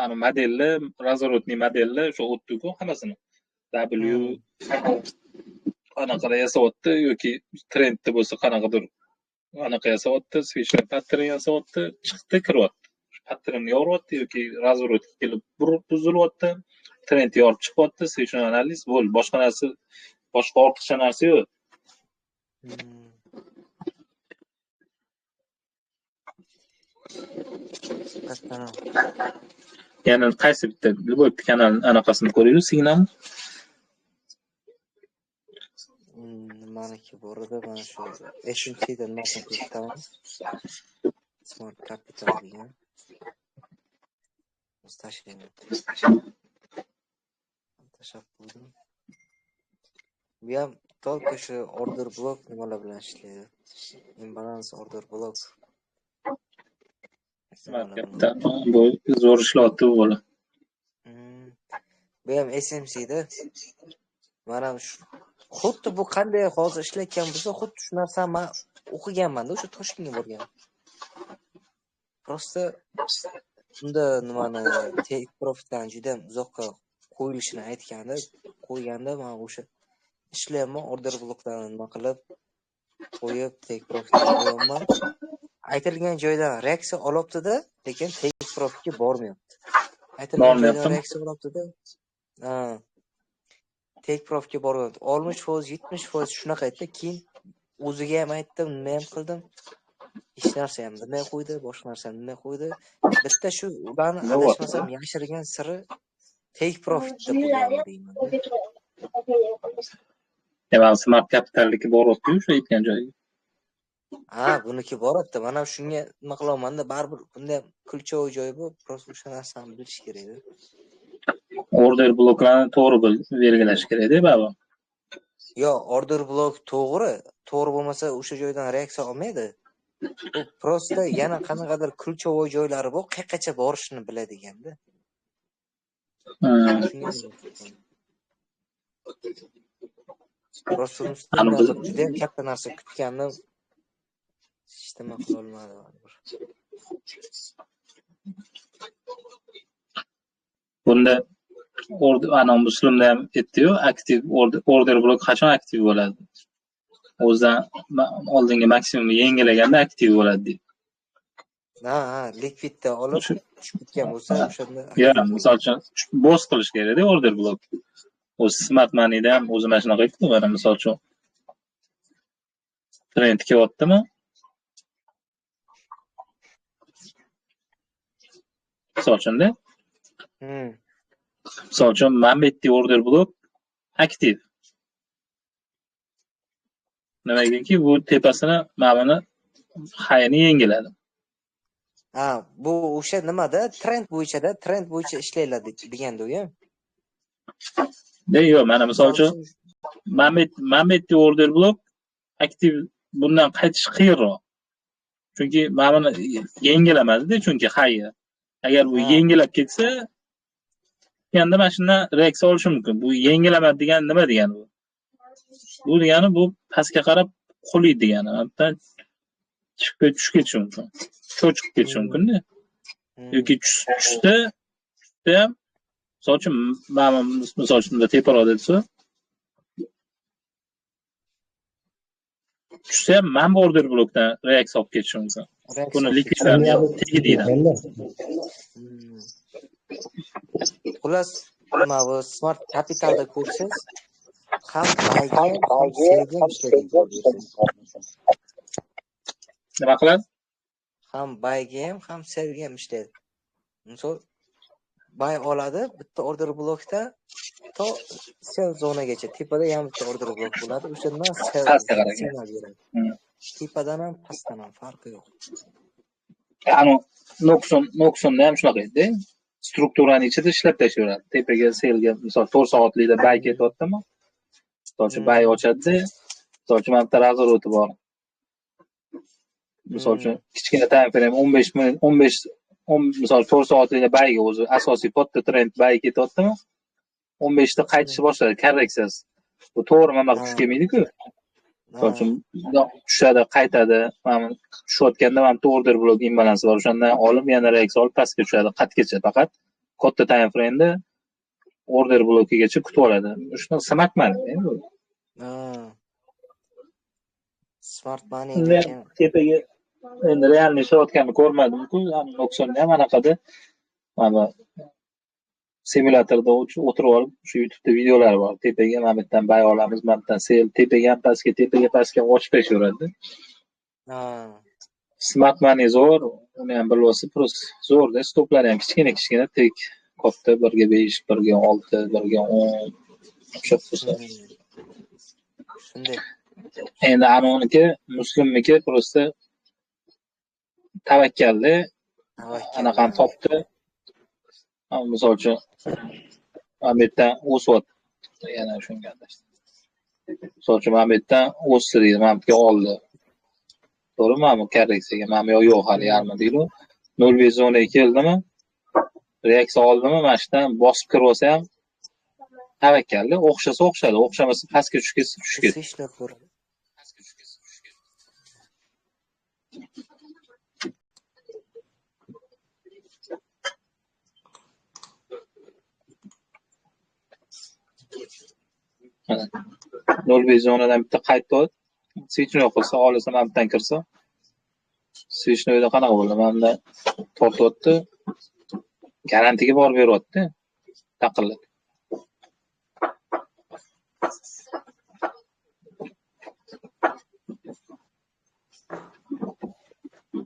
Ana modellar, razворотный modellar o'sha o'tdi-ku hammasini. W qanaqa yasayapti yoki trendda bo'lsa qanaqadir anaqa yasayapti, switch pattern yasayapti, chiqdi, kiryapti. Patternni yoryapti yoki razворотga kelib buzilyapti, trend yorib chiqyapti, switch analiz bo'ldi. Boshqa narsa, boshqa ortiqcha narsa yo'q. Yana qaysi bitta bitta kanal anaqasini ko'raylik, signal. Maniki bor edi, mana shu SMCdan narsa ketaman. Smart Capital degan. Mustashlayman. Tashab qo'ydim. Bu ham только shu order blok nimalar bilan ishlaydi. Imbalance order blok. Smart Capital bu zo'r ishlayapti bu bola. Bu ham SMCda. Mana shu xuddi bu qanday hozir ishlayotgan bo'lsa, xuddi shu narsani men o'qiganman-da, o'sha Toshkentga borgan. Prosta unda nimani take profitdan juda uzoqqa qo'yilishini aytganda, qo'yganda men o'sha ishlayapman, order bloklarni nima qilib qo'yib take profitdan qo'yaman. Aytilgan joydan reaksiya olibdi-da, lekin take profitga bormayapti. Aytilgan joydan reaksiya olibdi-da. Take profitga boryapti. 60%, 70% shunaqa aytdi. Keyin o'ziga ham aytdim, nima ham qildim. Hech narsa ham bilmay qo'ydi, boshqa narsa ham bilmay qo'ydi. Bitta shu ularni adashmasam yashirgan siri take profitda bo'lgan deyman. Smart Capital'dagi boryapti-ku shu aytgan joyiga. Buniki boryapti. Mana shunga nima qilaman-da, baribir bunda kulchovoy joyi bor, prosta o'sha narsani bilish kerak-da. Order bloklarni to'g'ri belgilash kerak-da, baba. Yo'q, order blok to'g'ri bo'lmasa o'sha joydan reaksiya olmaydi. U prosta yana qanaqadir kulchovoy joylari bor, qayergacha borishini biladigan-da. Rostdan ustida bir juda ham katta narsa kutgandim. Hech nima qila olmadim. Bunda ana Muslimda ham aytdi-yu, aktiv order blok qachon aktiv bo'ladi? O'zidan oldingi maksimumni yengilaganda aktiv bo'ladi deydi. Ha, likvidda olib tushib ketgan bo'lsa, o'shanda Ya, misol uchun boss qilish kerak-da order blok. O'zi Smart Moneyda ham o'zi mana shunaqa aytdi, mana misol uchun trend kelyaptimi? Misol uchun-da. Misol uchun Mambetdi order blok aktiv. Nimagaki bu tepasini mana hayni yengiladi. Ha, bu o'sha nimada trend bo'yicha ishlaydi deganda u ham. Yo'q, mana misol uchun Mambetdi order blok aktiv bundan qaytish qiyinroq. Chunki mana buni yengilamadida, chunki hayya. Agar bu yengilab ketsa, endi mana shundan reaksiya olishi mumkin. Bu yengilamadi degani nima degani bu? Bu degani bu pastga qarab qo'liydi degani. Hatto tushib ketishi mumkin. Cho'chib ketishi mumkin-da. Yoki tushda ham misol uchun mana misol uchun teparoq desa, tushsa ham mana order blokdan reaksiya olib ketishi mumkin. Buni likvidlarni tegi deydi. Xullas, nima bu Smart Capitalda ko'rsangiz, ham bayga, ham selga ishlaydi. Nima qiladi? Ham bayga ham selga ham ishlaydi. Misol bay oladi bitta order blokda to sell zonagacha, tepada ham bitta order blok bo'ladi. O'shandan signal beradi. Tepadan ham pastdan ham farqi yo'q. Ano Noxonda ham shunaqa edi. Strukturaning ichida ishlab tashlayveradi. Tepaga selga misol 4 soatlikda bay ketyaptimi? Misol uchun bay ochadi. Misol uchun mana razoroti bor. Misol uchun kichkina time frame 15 minut 15 misol 4 soatlikda bayga o'zi asosiy katta trend bay ketyaptimi? 15 da qaytishni boshladi, korreksiyasi. Bu to'g'ri mana tush kelmaydi-ku. Misol uchun tushadi, qaytadi. Mana tushayotganda ham order blok imbalansi bor. O'shandan olib yana reaksiya olib pastga tushadi, qatgacha faqat katta time frame'da order blokigacha kutib oladi. Shuni samakmadi bu. Smart Money tepaga endi realni ishlayotganini ko'rmadim-ku. Noxonda ham anaqada mana simulyatorda o'tirib olib, shu YouTube'da videolar bor. Tepaga mana bittan bay olamiz, mana bittan sel, tepaga ham pastga ochib tashaveradi. Smart Money zo'r, uni ham bilib prosta zo'rda, stoplari ham kichkina, tek katta 1 ga 5, 1 ga 6, 1 ga 10 o'xshab tursa. Shunday. Endi anoniki Muslimniki prosta tavakkalda anaqa topdi. Misol uchun mana bu yerdan o'syapti. Yana shunga adashdi. Misol uchun mana bu yerdan o'sdi deydi, mana bu yerga oldi. To'g'rimi? Mana bu korreksiyaga, mana bu yo'q hali yarmi deydi. 0 zonaga keldimi? Reaksiya oldimi? Mana shundan bosib kirib olsa ham tavakkalda o'xshasa o'xshadi, o'xshamasa pastga tushib ketsa tushib ketdi. Nol zonadan bitta qaytdi. Switchni yo'qolsa, olsa mana bundan kirsa. Switchni o'yda qanaqa bo'ldi? Mana bundan tortyapti. Garantiyaga borib beryapti. Taqillab.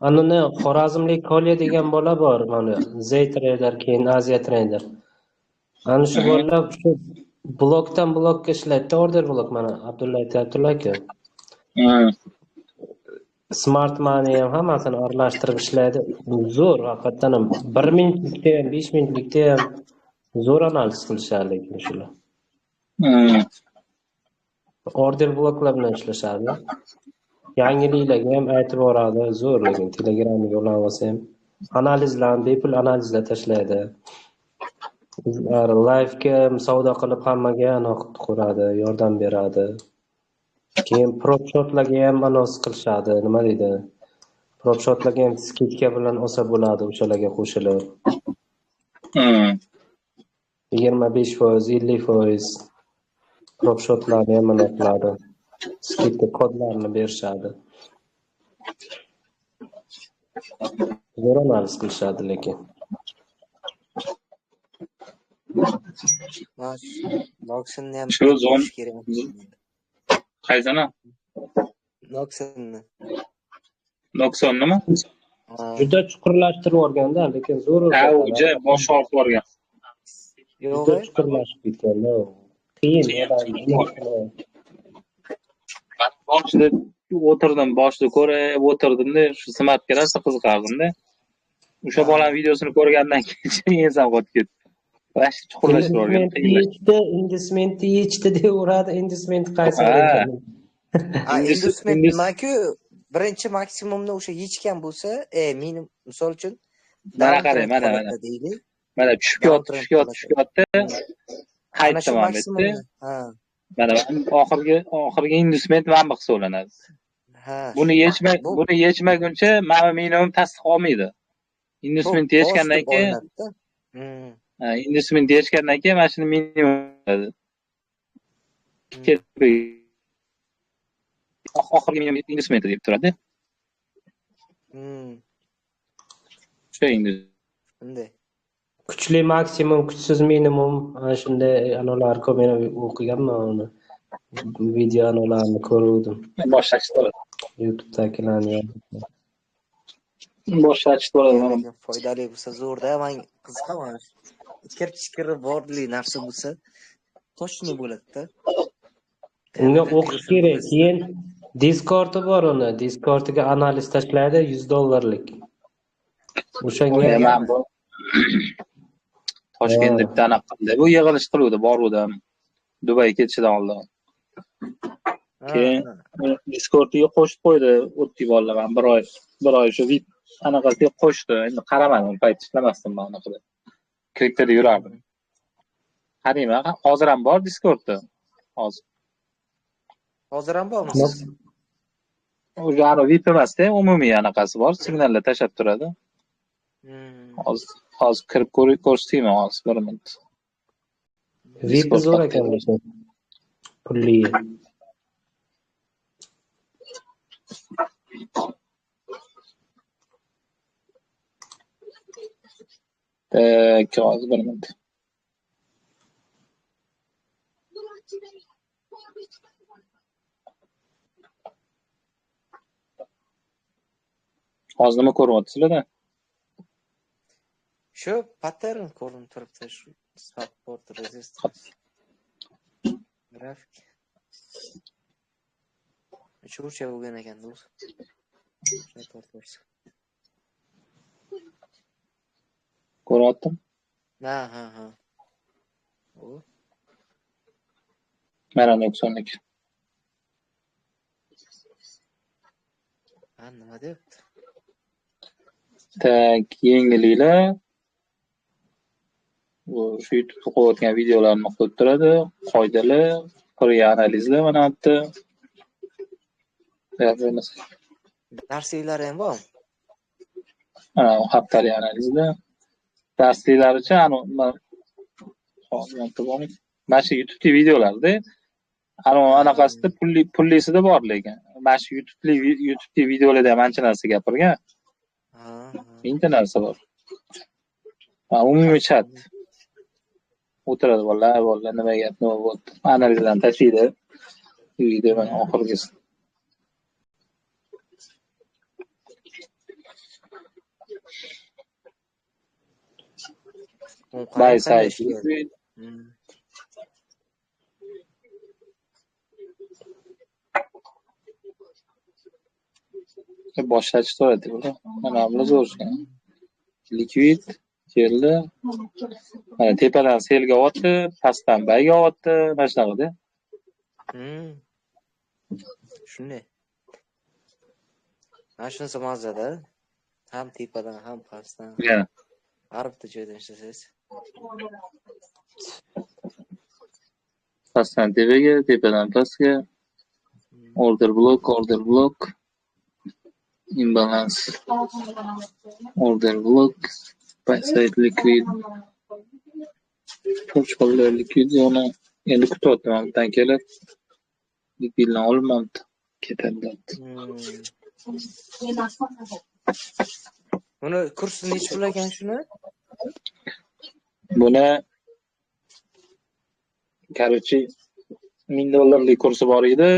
Anuni Xorazmlik Kolya degan bola bor, mana Z Trader, keyin Asia Trader. Ana shu bolalar shu blokdan blokka ishlaydi, order blok mana Abdulla aytyaptilar-ku. Smart Money ham hammasini aralashtirib ishlaydi. Zo'r, haqiqatan ham 1 minutlikda ham, 5 minutlikda ham zo'r analiz qilishadi lekin shular. Order bloklar bilan ishlashadi. Yangiliklarga ham aytib boradi, zo'r lekin Telegramga yo'lab olsa ham analizlarni bepul analizlar tashlaydi. Live ga savdo qilib hammaga aniq ko'radi, yordam beradi. Keyin prop shotlarga ham anons qilishadi, nima deydi? Prop shotlarga ham skidka bilan olsa bo'ladi o'shalarga qo'shilib. Hmm. 25%, 50% prop shotlarni ham nima qiladi? Skidka kodlarini berishadi. Zo'r analiz qilishadi lekin. Noxon'ni ham Shu zon ko'rish kerak. qaysini? Noxon'ni. Nokson nima? Juda chuqurlashtirib yuborganda, lekin zo'r Ha, o'tadi. o'ja bosh olib borgan. Yo'q, Juda chuqurlashib ketganda. Qiyin Boshida o'tirdim, boshida ko'rib o'tirdimda, shu Smartga rosa qiziqardim-da. O'sha bolani videosini ko'rgandan keyin ensam qotib ketdi. Vash chuqurlashib borgan. Indusmentni yechdi deyaveradi. Indusment qaysi Ha. birinchi? Inducement nimaku birinchi maksimumni o'sha yechgan bo'lsa, meni misol uchun Mana qarang, mana. deydi. Mana tushib yotdi. Ana shu Qaytdim maksimum. Ha. Mana oxirgi inducement mana hisoblanadi. Ha. Buni yechmaguncha mana minimum tasdiq olmaydi. Inducement yechgandan keyin inducement yechgandan keyin mana shuni minimum bo'ladi. Oxirgi minimum inducement deb turadi. O'sha Bunday. Kuchli maksimum, kuchsiz minimum, ana shunday anolar ko'p men o'qiganman uni. Video anolarni ko'rdim. boshlash bo'ladi. YouTube'dagilarni. Boshlash bo'ladi. Foydali bo'lsa zo'rda, men qiziqaman. Ikir-chikiri borli narsa bo'lsa, toshni bo'ladi-da. Unga o'qish kerak. Keyin Discord'i bor uni. Discord'iga analiz tashlaydi $100lik. O'shanga Men bu Toshkentda bitta anaqa qildi. Bu yig'ilish qiluvdi, boruvdim. Dubayga ketishidan oldin. Keyin Discord'iga qo'shib qo'ydi. O'tdi bolalar men bir oy shu VIP anaqasiga qo'shdi. Endi qaramadim, payt ishlamasdim men unaqada. Kriptoda yurardim. Qarayman, hozir ham bor Discord'da. Hozir ham bormi? O'sha VIP emas-da, umumiy anaqasi bor. Signallar tashab turadi. Hozir kirib ko'rsatayman hozir bir minut. VIP zo'r ekan lekin. Pulli. Hozir bir minut. Hozir nima ko'ryapsizlar-da? Shu pattern ko'rinib turibdi, shu support resistance. Grafik. Cho'cha bo'lgan ekan do'st. Ko'ryaptim. Ha. O. Mana 90lik. Nima deyapti? Tak, yangiliklar. Shu YouTube qo'yayotgan videolarni qo'yib turadi. Qoidalar, analizlar mana bu yerda. Darsliklar ham bormi? Mana haftalik analizlar. Darsliklaricha mana shu YouTube videolarda anaqasida pullisida bor lekin. Mana shu YouTube videolarda ham ancha narsa gapirgan. Mingta narsa bor. Umumiy chat. O'tiradi bolalar nima gap, nima bo'ldi. Analizlarni tashlaydi. Video mana oxirgisi. Buy side. Boshlash turadi bular. Mana bular zo'rishgan. Liquid keldi. Mana tepadan selga o'tdi, pastdan bayga o'tdi, mana shunaqada. Shunday. Mana shunisi mazada. Ham tepadan, ham pastdan. Yana. Har bitta joydan ishlasangiz. Pastdan tepaga, tepadan pastga. Order block, imbalance, order block, buy side liquid, to'chqo'llar liquid yana endi kutyapman bittadan kelib liquidni olmabdi ketadi. Buni kursi nechi pul ekan shuni? Buni короче $1000 kursi bor edi.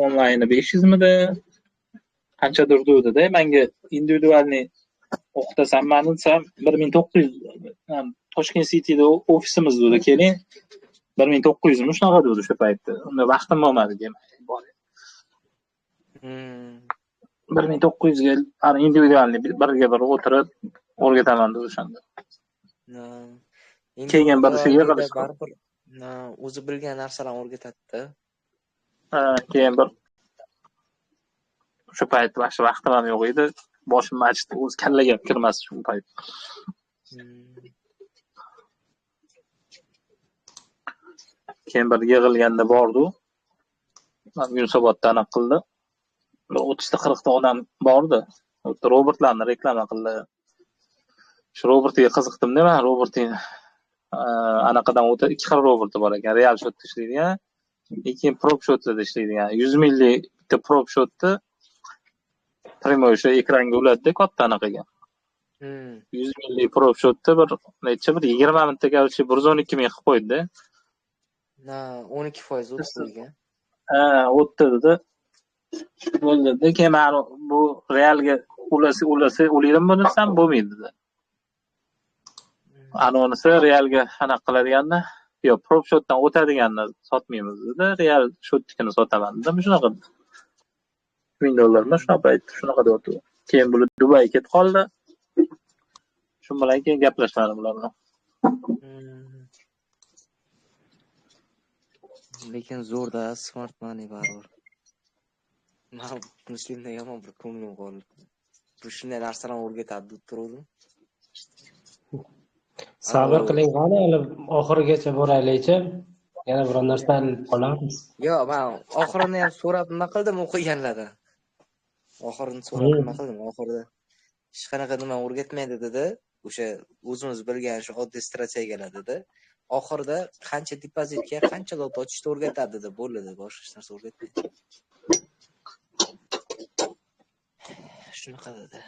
Onlayni 500 midi? Qanchadir degdi-da, menga individualni o'qitasanman desam 1900 Toshkent Cityda ofisimiz dedi, keling 1900 mi shunaqa dedi o'sha paytda. Unda vaqtim bo'lmadi demak. 1900 ga ana individualni birga bir o'tirib o'rgataman dedi o'shanda. Keyin bir shu yig'ilish baribir o'zi bilgan narsalarni o'rgatadi-da. Keyin bir shu payt boshqa vaqtim ham yo'q edi. Boshim achdi, o'z kallaga kirmas shu payt. Keyin bir yig'ilganda bordi. Yunusobodda aniq qildi. 30 ta 40 ta odam bordi. Robotlarni reklama qildi. Shu robotga qiziqdim-da men, robotning anaqadan o'ta ikki xil roboti bor ekan. Real shotda ishlaydigan, keyin prop shotda ishlaydigan. 100 millik bitta prop shotda primoy o'sha ekranga uladida katta anaqaga. 100 millik prop shotda bir 20 minutda короче 112 ming qilib qo'ydi-da. 12% o'tib qo'ygan. O'tdi dedi. Bo'ldi. Keyin men bu realga ulasa o'laydim desam bo'lmaydi dedi. Anonisi realga anaqa qiladiganni, yo'q, prop shotdan o'tadiganni sotmaymiz dedi. Real shotnikini sotaman dedim. Shunaqa $1000 mi shunaqa payt shunaqa deyapti. Keyin bular Dubayga ketib qoldi. Shu bilan keyin gaplashmadim ular bilan. Lekin zo'rda smart money baribir. Men Muslimda yomon bir ko'nglim qoldi. Bu shunday narsalarni o'rgatadi deb turdim. Sabr qiling, qani hali oxirigacha boraylikchi. Yana biror narsa ilib qolamiz. Yo'q, men oxirini ham so'rab nima qildim o'qiganlardan. Oxirini so'rab nima qildim? Oxirida hech qanaqa nima o'rgatmaydi dedi. O'sha o'zimiz bilgan shu oddiy strategiyalar dedi. Oxirida qancha depozitga qancha lot ochishni o'rgatadi dedi. Bo'ldi, boshqa hech narsa o'rgatmaydi. Shunaqa dedi.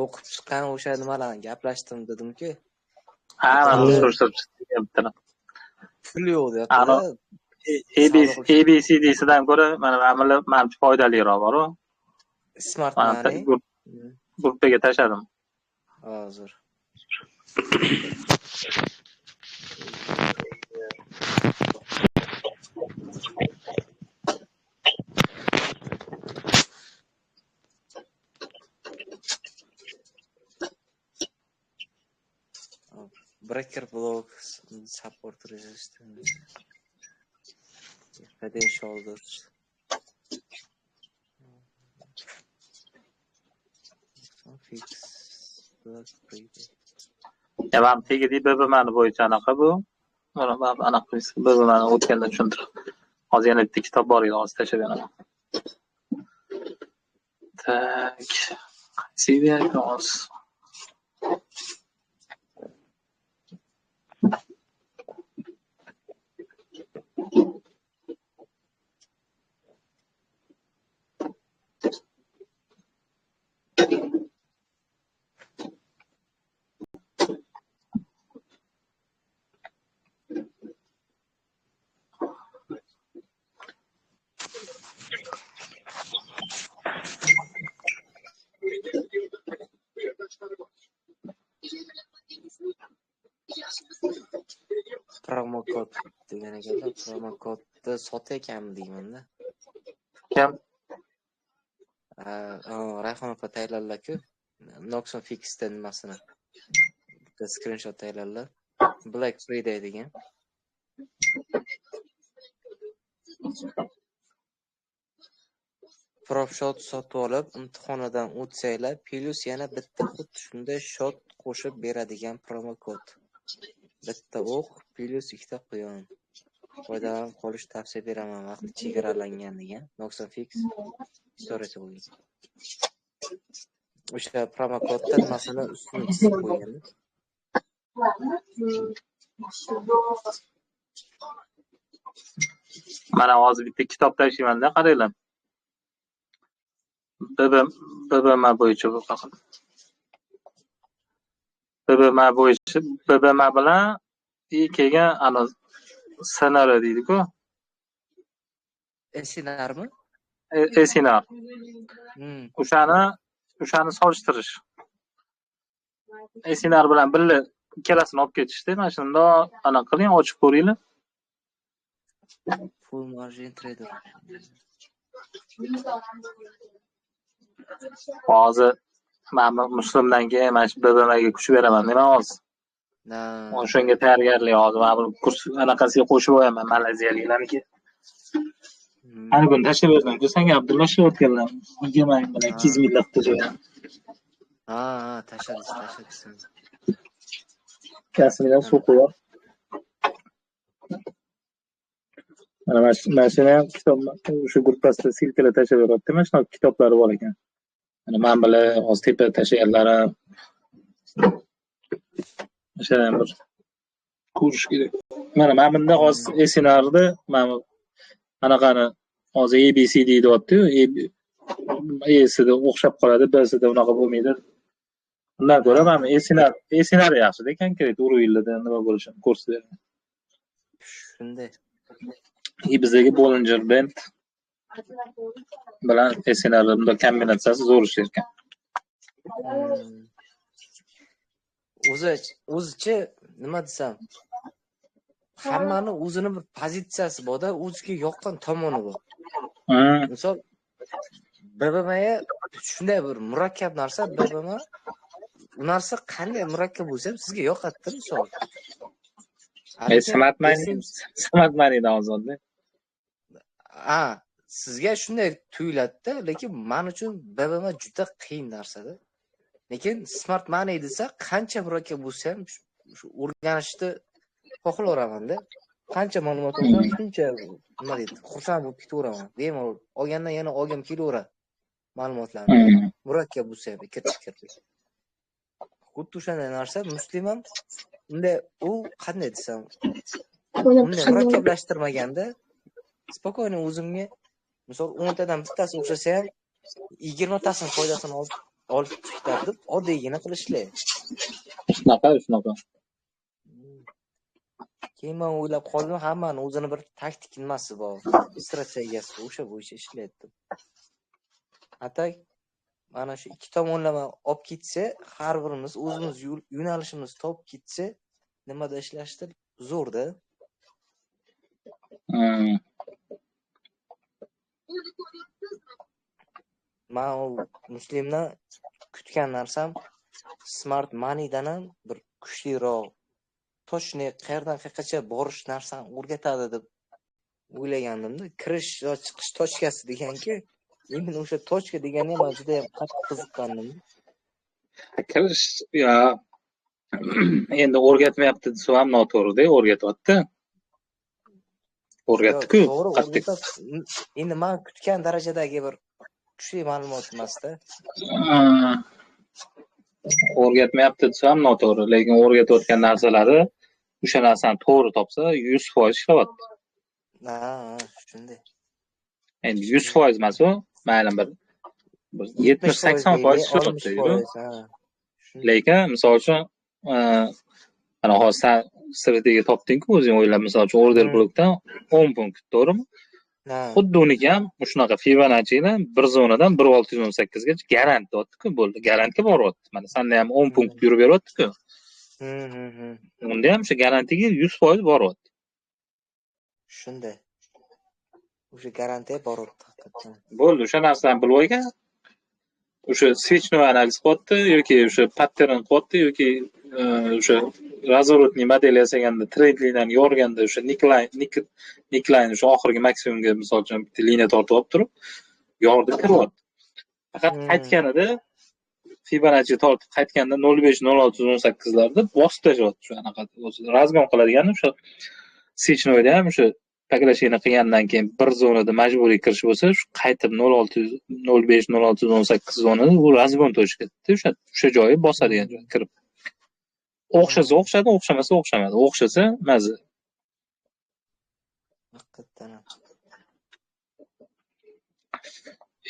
O'qib chiqqan o'sha nimalarni gaplashdim dedim-ku. Pul yo'q deyapti. ABCD'sidan ko'ra mana foydaliroq bor-ku. Smart money. Gruppaga tashladim. Hozir. Breaker block, support resistance, head and shoulders. Fix block preday. Ben peki deyip BBM'ni bo'yicha anaqa bu. Mana men anaqa BBM'ni o'tganda tushuntirib. Hozir yana bitta kitob bor edi, hozir tashlab beraman. Tak. Qaysi ekan? Promo kod degan ekan, promo kodni sotakanmi deyman-da. Kim? Rayhon opa tayyorladilar-ku. Noxon Fix'dan nimasini. Bitta screenshot tayyorladilar. Black Friday degan. Prop shot sotib olib, imtihonidan o'tsanglar, plus yana bitta xuddi shunday shot qo'shib beradigan promo kod. Bitta o'q, plus ikkita quyon. foydalanib qolish tavsiya beraman vaqti chegaralanganligiga. Nokson fix istoriyasi bo'lgan. O'sha promokodda nimasini ustini chizib qo'ygan. Mana hozir bitta kitob tashlayman-da, qaranglar. BBM bo'yicha bu faqat. BBM bo'yicha BBM bilan kelgan ana ssenariy deydi-ku. Esinarmi? Esinar. O'shani solishtirish. Esinar bilan birga ikkalasini olib ketishdi. Mana shunda ana qiling, ochib ko'ringlar. Full margin trader. Hozir men Muslimdan keyin mana shu BBMga kuch beraman deyman hozir. Mana shunga tayyorgarlik hozir men bu kurs anaqasiga qo'shib qo'yaman Malayziyaliklarniki. Har kun tashlab berdim-ku senga Abdulla ishlayotganlar. 20 ming bilan 200 ming laqta jo'ya. Ha, tashladingiz. Kasmidan suv qo'yib. Mana shuni ham kitob o'sha gruppasida silkalar tashlab beryapti. Mana shunaqa kitoblari bor ekan. Mana men bilan hozir tepa tashlaganlarim. O'sha bir ko'rish kerak. Mana bunda hozir esnardi. Mana anaqani hozir ABCD deyapti-yu. E'sida o'xshab qoladi, B'sida unaqa bo'lmaydi. Undan ko'ra mana esnar yaxshi-da, konkret urillarda nima bo'lishini ko'rsatadi. Shunday. Bizdagi Bollinger Band bilan esnarda kombinatsiyasi zo'r ishlar ekan. O'zicha nima desam, hammani o'zini bir pozitsiyasi bor-da, o'ziga yoqqan tomoni bor. Misol BBMga shunday bir murakkab narsa, BBM u narsa qanday murakkab bo'lsa ham sizga yoqadi, misol. Samatmanidan ozodda. Sizga shunday tuyuladi-da, lekin men uchun BBM juda qiyin narsa-da. Lekin smart money desa, qancha murakkab bo'lsa ham shu o'rganishni xohlayveraman-da. Qancha ma'lumot olsam, shuncha nima deydi, xursand bo'lib ketaveraman. Bemalol olgandan yana olgim kelaveradi ma'lumotlarni. Murakkab bo'lsa ham kirib. Xuddi o'shanday narsa Muslim ham unday u qanday desam, unday murakkablashtirmaganda spokойно o'zimga misol 10 tadan bittasi o'xshasa ham 20 tasini foydasini olib chiqib deb oddiygina qilishlar. Shunaqa. Keyin men o'ylab qoldim, hammani o'zini bir taktik nimasi bor, strategiyasi o'sha bo'yicha ishlaydi. Atak mana shu ikki tomonlama olib ketsa, har birimiz o'zimiz yo'nalishimizni topib ketsa, nimada ishlashdir zo'rda. Men Muslimdan kutgan narsam smart moneydan ham bir kuchliroq, toshni qayerdan qayergacha borish narsani o'rgatadi deb o'ylagandim-da. Kirish va chiqish tochkasi deganki, men o'sha tochka degani ham juda ham qattiq qiziqqandim. Kirish endi o'rgatmayapti desa ham noto'g'ri-da, o'rgatyapti. O'rgatdi-ku. Endi men kutgan darajadagi bir kuchli ma'lumot emas-da. O'rgatmayapti desa ham noto'g'ri, lekin o'rgatayotgan narsalari o'sha narsani to'g'ri topsa 100% ishlayapti. Shunday. Endi 100% emas u, mayli bir 70-80% ishlayapti. Lekin misol uchun ana hozir strategiya topding-ku, o'zing o'ylab, misol uchun order blokdan 10 punkt, to'g'rimi? Xuddi uniki ham shunaqa Fibonacci'dan bir zonadan 1618 gacha garant deyapti-ku, bo'ldi. Garantga boryapti. Mana senda ham 10 punkt yurib beryapti-ku. Unda ham o'sha garantiyaga 100% boryapti. Shunday. O'sha garantiya boryapti haqiqatan. Bo'ldi, o'sha narsani bilib olgan. O'sha switchni analiz qilyapti yoki o'sha pattern qilyapti yoki o'sha razворотный model yasaganda trendlilarni yorganda o'sha neckline o'sha oxirgi maksimumga misol uchun bitta liniya tortib olib turib yordi kiryapti. Faqat qaytganida Fibonacci tortib qaytganda 05-06-18 larda bosib tashlayapti shu anaqa o'zi razgon qiladigan o'sha switchno'da ham o'sha поглощение qilgandan keyin bir zonada majburiy kirish bo'lsa, shu qaytib 0605 0618 zonada bu razgon to'shib ketdi. O'sha joyi bosadigan joy kirib. O'xshasa o'xshadi, o'xshamasa o'xshamadi. O'xshasa maza. Haqiqatdan ham.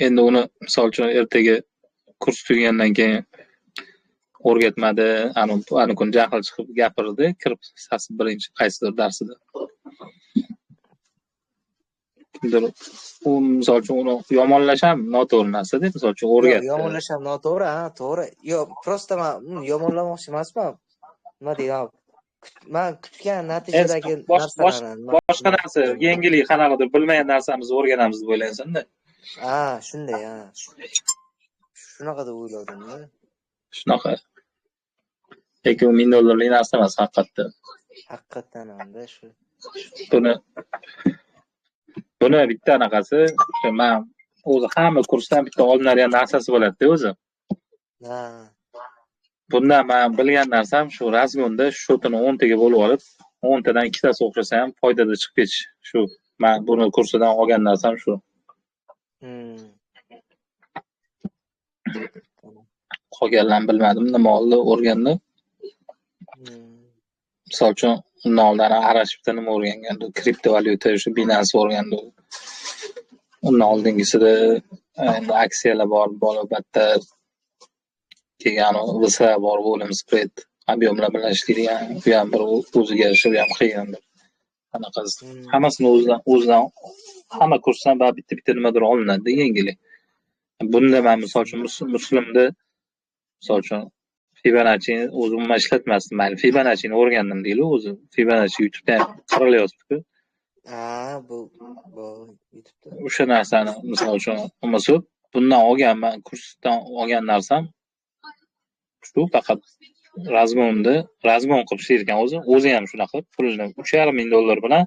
Endi uni misol uchun ertaga kurs tugagandan keyin o'rgatmadi, ani kun jahli chiqib gapirdi, kirib sasi birinchi qaysidir darsida. Kimdir u misol uchun uni yomonlash ham noto'g'ri narsa deb, misol uchun o'rgatdi. Yomonlash ham noto'g'ri, ha, to'g'ri. Yo, prosta men yomonlamoqchi emasman. Nima deyman? Men kutgan natijadagi narsalarni boshqa narsa, yengillik qanaqadir bilmagan narsamizni o'rganamiz deb o'ylaysan-da. Ha, shunday, ha. Shunaqa deb o'ylavdim-da. Shunaqa. Lekin $1000 narsa emas haqiqatda. Haqiqatdan ham-da shu. Buni bitta anaqasi, men o'zi hamma kursdan bitta olinadigan narsasi bo'ladi-da o'zi. Ha. Bundan men bilgan narsam shu razgonda shotini 10 taga bo'lib olib, 10 tadan ikkitasi o'xshasa ham foydada chiqib ketish. Shu men buni kursidan olgan narsam shu. Qolganlarni bilmadim, nima oldi o'rgandim. Misol uchun undan oldin Arashibda nima o'rgangandi, kriptovalyuta, shu Binance o'rgandi. Undan oldingisida endi aksiyalar bor, albatta keyin VSA bor, volume spread, ob'yomlar bilan ishlaydigan, bu ham bir o'ziga shu ham qiyin. Qanaqa hammasini o'zidan hamma kursdan bitta nimadir olinadi, yengillik. Bunda men misol uchun Muslimda misol uchun Fibonacci o'zi umuman ishlatmasdim. Mayli Fibonacci'ni o'rgandim deyli o'zi. Fibonacci YouTube'da qaralyapti-ku. Ha, bu YouTube'da. O'sha narsani misol uchun olmasa, bundan olganman, kursdan olgan narsam shu faqat razgon qilib ishlar ekan o'zi ham shunaqa pulni $3,500 bilan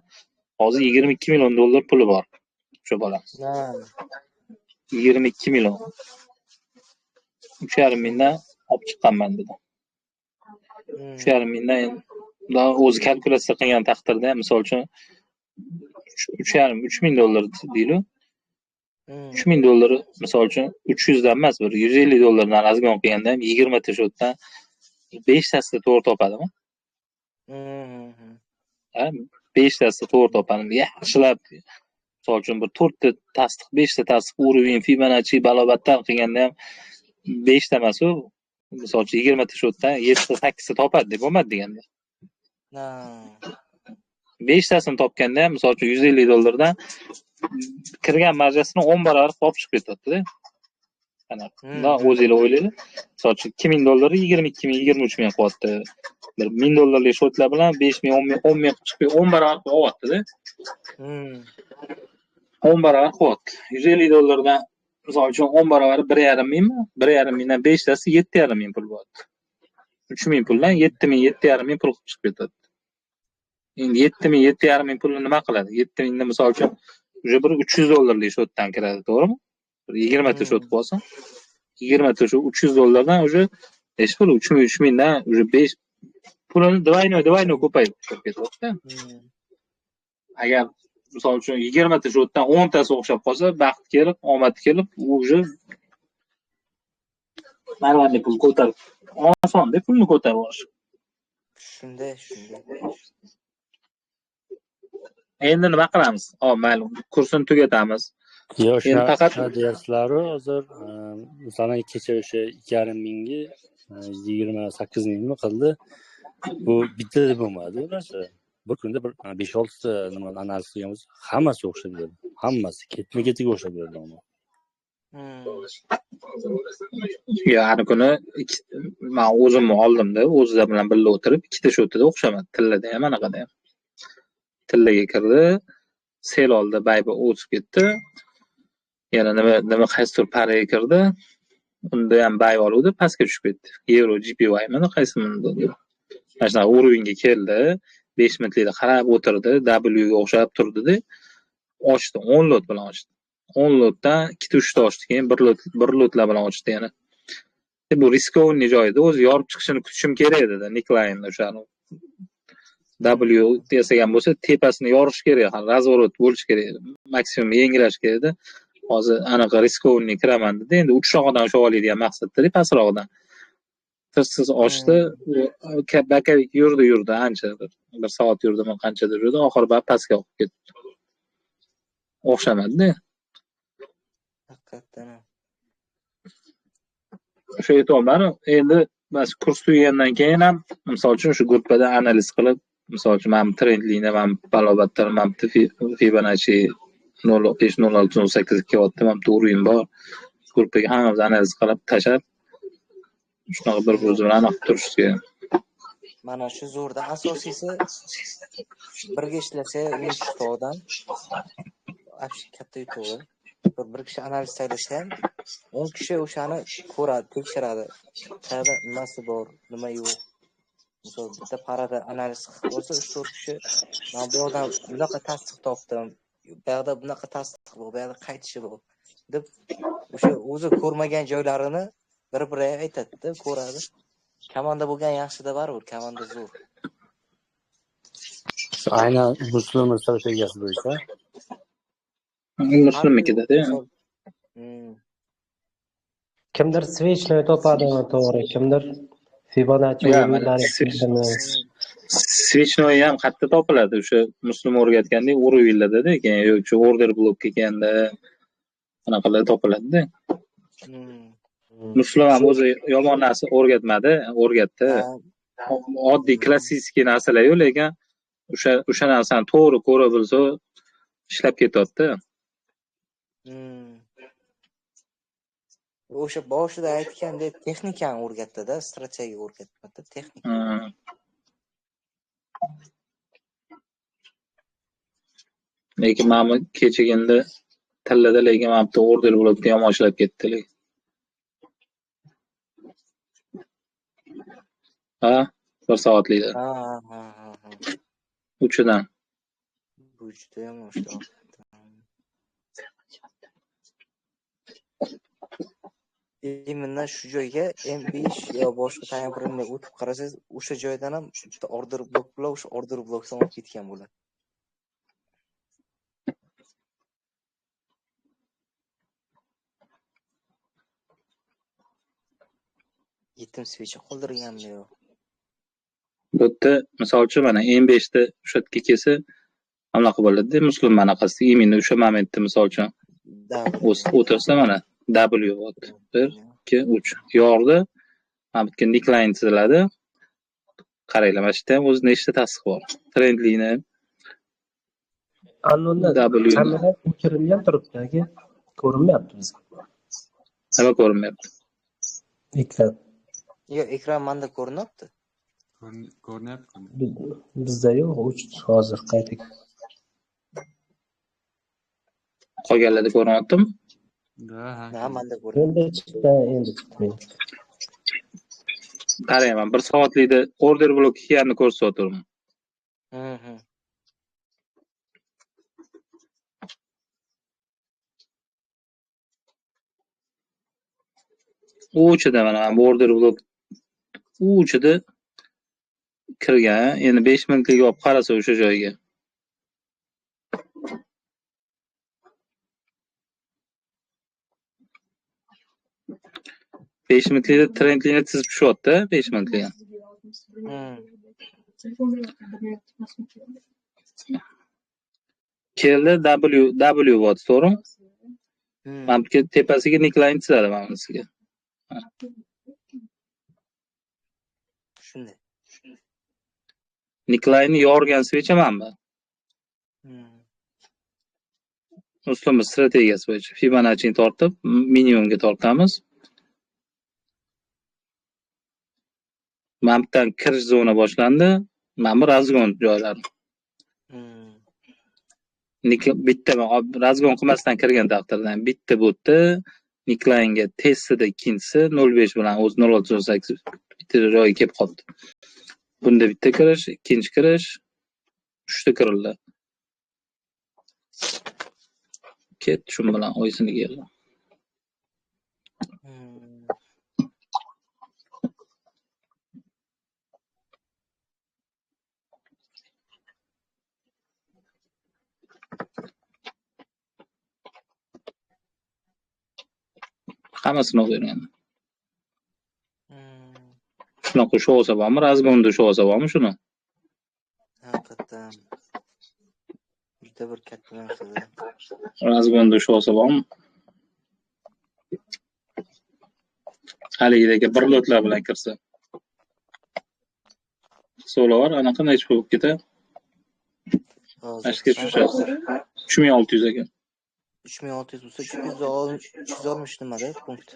hozir $22 million puli bor. O'sha bola. Ha. 22 million. 3,5 mingdan olib chiqqanman dedi. 3,5 mingdan endi o'zi kalkulyatsiya qilgan taqdirda misol uchun $3,500 deyli. $3,000 misol uchun 300 dan emas, bir $150 dan razgon qilganda ham 20 ta shotdan 5 tasida to'g'ri topadimi? Ha, 5 tasida to'g'ri topadim. Yaxshilab misol uchun bir 4 ta tasdiq, 5 ta tasdiq urovень Fibonacci balobatdan qilganda ham 5 ta emas u. Misol uchun 20 ta shotdan 7 ta 8 ta topadi deb bo'lmadi deganda. Ha. 5 tasini topganda ham misol uchun $150 dan kirgan marjasini 10 barobar olib chiqib ketadi-da. Ana, bundan o'zinglar o'ylaylik. Misol uchun $2,000 22 ming, 23 ming qilyapti. Bir $1,000 shotlar bilan 5 ming, 10 ming chiqib 10 barobar qilyapti-da. 10 barobar qilyapti. $150 dan misol uchun 10 barobar 1,5 mingmi? 1,5 mingdan 5 tasi 7,5 ming pul bo'lyapti. 3 ming puldan 7 ming, 7,5 ming pul chiqib ketadi. Endi 7 ming, 7,5 ming pulni nima qiladi? 7 mingni misol uchun уже bir $300 shotdan kiradi, to'g'rimi? 20 ta shot qo'ysan, 20 ta shu $300 dan уже necha pul? 3 mingdan уже 5 pulini двойной ko'payib ketadi. Agar misol uchun 20 ta shotdan 10 tasi o'xshab qolsa, baxt kelib, omad kelib, уже narvani pul ko'tarib, osonda pulni ko'tarib olish. Shunday. Endi nima qilamiz? Ma'lum, kursni tugatamiz. Yo'q, Endi faqat derslar hozir masalan kecha o'sha 2,5 mingga 28 mingmi qildi. Bu bitta bo'lmadi u narsa. Bir kunda 5-6 ta nima analiz qilganmiz, hammasi o'xshab berdi. Hammasi ketma-ketiga o'xshab berdi uni. Ya'ni kuni men o'zimni oldimda, o'zlar bilan birga o'tirib, ikkita shotida o'xshamadi. Tillada ham, anaqada ham. Tillaga kirdi, sel oldi, bayba o'tib ketdi. Yana nima qaysidir paraga kirdi. Unda ham bay oluvdi, pastga tushib ketdi. Euro JPY mana qaysi bo'ldi. Mana urovingga keldi, 5 minutlikda qarab o'tirdi, W ga o'xshab turdi-da. Ochdi, 10 lot bilan ochdi. 10 lotdan 2-3 ta ochdi, keyin 1 lotlar bilan ochdi yana. Bu riskovanniy joyda o'zi yorib chiqishini kutishim kerak edi-da, Niklaynda o'shani. W desagan bo'lsa tepasini yorish kerak, razворот bo'lishi kerak, maksimum yengilash kerakda. Hozir anaqa riskovanniy kiraman dedi, endi uchrog'idan ushlab oladigan maqsadda pastroqdan. Tirsiz ochdi, bakavik yurdi ancha, bir soat yurdimi, qanchadir yurdi, oxiri pastga oqib ketdi. O'xshamadida. Haqiqatdan ham. O'sha aytyapman, endi bas kurs tugagandan keyin ham misol uchun shu gruppada analiz qilib, misol uchun men trendlikni, men balobatlar, men Fibonacci 0.5-0.6-08 kelyapti, men to'g'riyim bor. Gruppaga hammamiz analiz qilib tashlab, shunaqa bir-birimiz bilan aniq turishimiz kerak. Mana shu zo'rda asosiysi birga ishlasa institutdan katta yutuqi. Bir kishi analiz taylasa ham 10 kishi o'shani ko'radi, tekshiradi. Qayerda nimasi bor, nima yo'q. Misol bitta parada analiz qilib bo'lsa 3-4 kishi men bu yoqdan bunaqa tasdiq topdim, bu yoqda bunaqa tasdiq bor, bu yoqda qaytishi bor deb o'sha o'zi ko'rmagan joylarini bir-biriga aytadi-da, ko'radi. Komanda bo'lgan yaxshida baribir, komanda zo'r. Aynan Muslim strategiyasi bo'yicha. Muslimnikida-da. Kimdir switchni topadimi to'g'ri, kimdir Fibonacci Ya, o'rinlari switchnoy ham qayerda topiladi? O'sha Muslim o'rgatgandek Urvilladada, keyin yo'q, shu order blok kelganda anaqalar topiladi-da. Muslim ham o'zi yomon narsa o'rgatmadi, o'rgatdi. Oddiy klassik narsalar yo'q, lekin o'sha narsani to'g'ri ko'ra bilsa, ishlab ketadi-da. O'sha boshida aytgandek texnikani o'rgatdi-da, strategiya o'rgatmadi, texnika. Lekin mana kechaganda tallada, lekin mana bitta order blokda yomon ishlab ketdi. Ha, 1 soatlikda. Ha. Uchidan. Bu juda yomon ishlar. Emindan shu joyga M5 yo boshqa tayanchilarni o'tib qarasangiz, o'sha joydan ham bitta order blok bilan o'sha order blokdan olib ketgan bo'ladi. Yetim switch qoldirganmi yo? Bu yerda misol uchun mana M5 da o'sha yerga kelsa, anaqa bo'ladi-da, Muslim manaqasi. Eminda o'sha momentda misol uchun o'tirsa mana W bot. 1 2 3 yordi. Mana bu yerga decline chiziladi. Qaranglar, mana shu yerda ham o'zi nechta tasdiq bor. Trendlikni Anunda kamera o'chirilgan turibdi aka. Ko'rinmayapti bizga. nima ko'rinmayapti? Ekran. Yo, ekran menda ko'rinyapti. Ko'rinyapti. Bizda yo'q, o'chdi hozir qayta. Qolganlarda ko'rinyaptimi? Ha, menda ko'rinyapti. Endi chiqdi. Qarang, men 1 soatlikda order blok kelganini ko'rsatyapman. Uchida mana bu order blok uchida kirgan. Endi 5 minutlik olib qarasa o'sha joyga. Besh minutlikda trendlikni chizib tushyapti, 5 minutlik. Keldi W bot, to'g'rimi? Mana bu tepasiga neckline chizadi mana bunisiga. Shunday. Neckline yorgan switch mana bu. Muslim strategiyasi bo'yicha Fibonacci'ni tortib, minimumga tortamiz. Mana bundan kirish zona boshlandi. Mana bu razgon joylari. Bitta razgon qilmasdan kirgan taqdirda bitta bo'tdi. Neckline'ga testida ikkinchisi 0.5 bilan o'z 0.8 bitta joyga kelib qoldi. Bunda bitta kirish, ikkinchi kirish, 3ta kirildi. Ketdi shu bilan o'yisini keldi. Hammasini o'qigan. Hmm, Shunaqa shu olsa bormi? Razgonda shu olsa bormi shuni? haqiqatdan juda bir katta narsa-da. Razgonda shu olsa bormi? Haligidagi bir lotlar bilan kirsa. So'lavar, anaqa necha bo'lib ketadi? Hozir Ashga tushadi. 3600 ekan. 3600 bo'lsa 360 nimada punkt.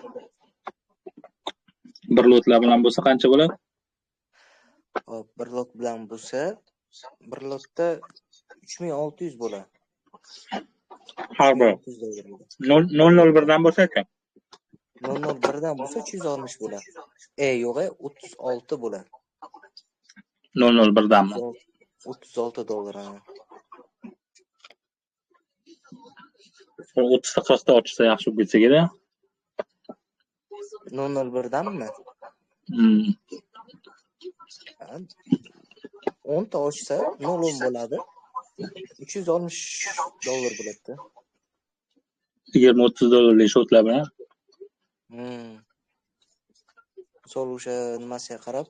Bir lotlar bilan bo'lsa qancha bo'ladi? Hop, bir lot bilan bo'lsa, bir lotda 3600 bo'ladi. Har bir 3600 dollar bo'ladi. 001 dan bo'lsa-chi? 001 dan bo'lsa 360 bo'ladi. Yo'q, 36 bo'ladi. 001 danmi? 36 dollar. 30 ta 40 ta ochsa yaxshi bo'lib ketsa kerak. 001 danmi? 10 ta ochsa 0 bo'ladi. 360 dollar bo'ladi. 20-30 dollarlik shotlar bilan. Misol o'sha nimasiga qarab,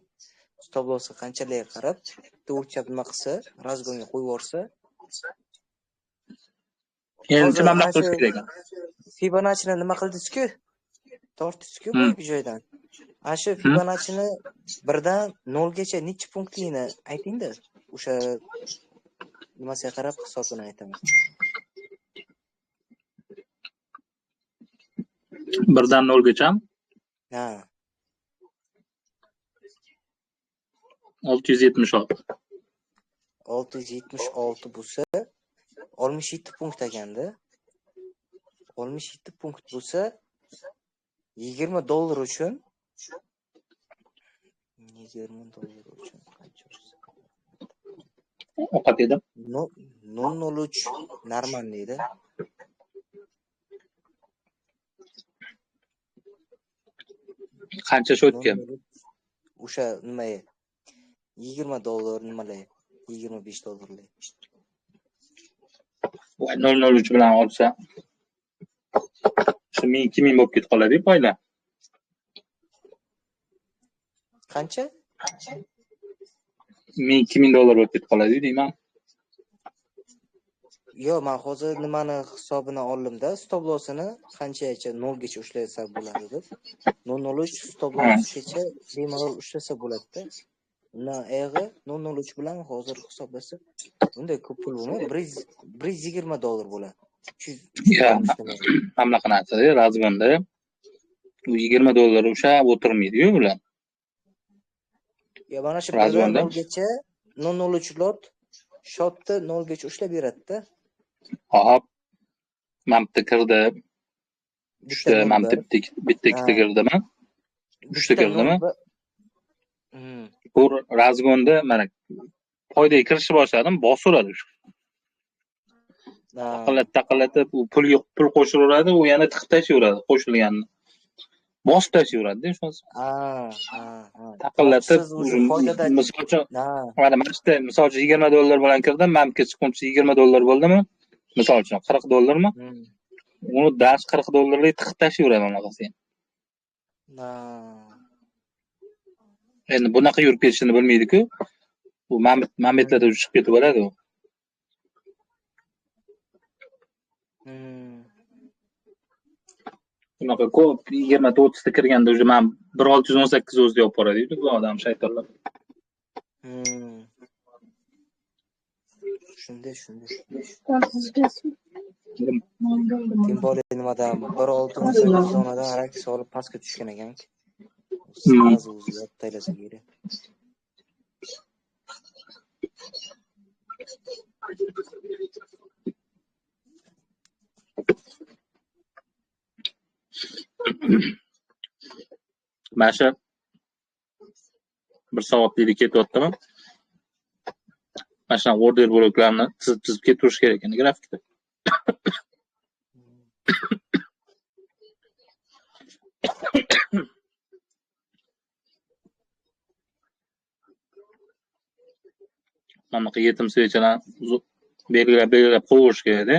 stop lossga qanchaligiga qarab, bitta o'lchab nima qilsa, razgonga qo'yib yuborsa, Endi mablag' qilish kerak ekan. Fibonacci'ni nima qildingiz-ku? Tortdingiz-ku qo'yib joydan. Ana shu Fibonacci'ni 1 dan 0 gacha necha punktligini ayting-da. O'sha nimasiga qarab hisobini aytaman. 1 dan 0 gachami? Ha. 676. 676 bo'lsa 67 punkt ekanda. 67 punkt bo'lsa 20 dollar uchun 20 dollar uchun qancha bo'lsa? Ovqat yedim. 003 normalniyda. Qancha shotga? O'sha nima 20 dollar nimalar? 25 dollarlik. Voy 003 bilan olsa. Shu 2000 bo'lib ketib qoladi-ku oylar. Qancha? 2000 dollar bo'lib ketib qoladi deyman. Yo, men hozir nimani hisobini oldim-da, stop lossini qanchacha 0 gacha ushlasa bo'ladi deb. 003 stop lossgacha bemalol ushlasa bo'ladi-da. Uni ayog'i 003 bilan hozir hisoblasa, bunday ko'p pul bo'lmaydi. 120 dollar bo'ladi. 300 Mamlaqa narsa-da, razgonda. U 20 dollar ushlab o'tirmaydi-yu ular. Ya mana shu 1 dan 0 gacha 003 lot shotni 0 gacha ushlab beradi-da. Hop. Mamta kirdi. Uchta mamta bitta ikkita kirdimi? Uchta kirdimi? Bu razgonda mana foydaga kirishni boshladim, bosaveradi. Taqillatib, u pul qo'shilaveradi, u yana tiqib tashlayveradi, qo'shilganini. Bosib tashlayveradi-da shunisi. Taqillatib, misolcha, mana mashta misolcha 20 dollar bilan kirdim, mamka chiqimchi 20 dollar bo'ldimi? Misolcha 40 dollarmi? Uni dash 40 dollarlik tiqib tashlayveradi anaqasi. Endi bunaqa yurib ketishini bilmaydi-ku. Bu mametlarda chiqib ketib bo'ladi u. Bunaqa ko'p 20-30 ta kirganda уже men 1618 o'zida olib boradi-ku bu odam shaytonlar. Shunday. Kim bor nimadan 1618 donadan rak solib pastga tushgan ekan-ku. O'zi yod taylasa kerak. Mana shu bir soatlik ketyaptimi? Mana shu order bloklarni chizib ketirish kerak ekan grafikda. Mana bu yetim svechalar belgilab qo'yish kerak-da.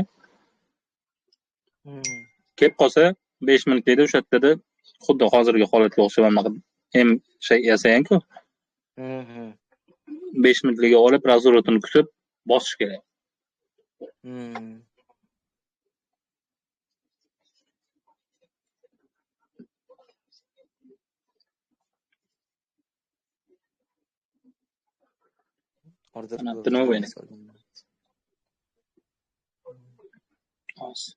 Kelib qolsa 5 minutda o'sha yerda xuddi hozirgi holatga o'xshab ham yasaganku Mhm. 5 minutliga olib razvorotini kutib bosish kerak. Mhm. Order Ana, block nima bilan bo'ldi? Hozir.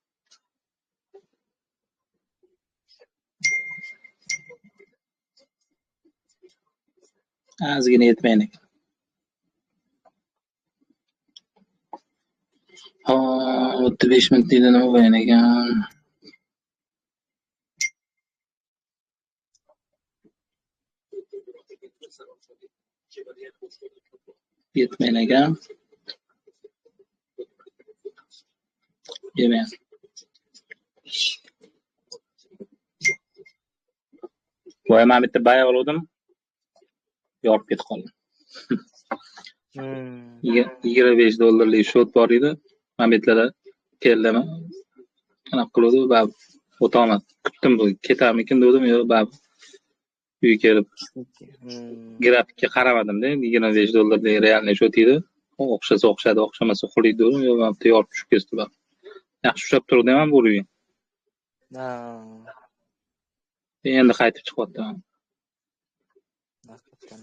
Ozgina yetmaydi ekan. O'tdi 5 minut deydi, nima bo'lgan ekan? Yetmaydi ekan. Yemayapti. Voy, men bitta bay oldim. Yorib ketib qoldim. Mhm. $25 shot bor edi. Men bittalar keldimi? Qanaqa qildi va o'tolmadi. Kutdim bu ketarmikin dedim, yo'q, bab uyga kelib Mhm. grafikka qaramadim-da. $25 realniy shot edi. O'xshasa o'xshadi, o'xshamasa quliydi dedim, yo'q, men bitta yorib tushib ketdi bab. Yaxshi ushlab turdi ham bu uyga. Ha. Endi qaytib chiqyapti. Haqiqatan.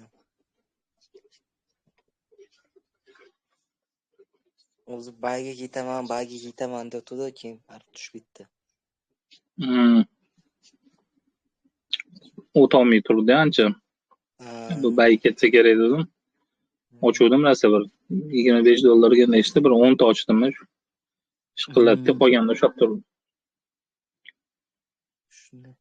O'zi bayga ketaman debdi, keyin farq tushib ketdi. O'tolmay turdi ancha. Ha. Bu bay ketsa kerak dedim. Ochuvdim rosa bir $25 nechta bir 10 ta ochdimmi? Shiqillatdi, qolganini ushlab turdim. Shunday.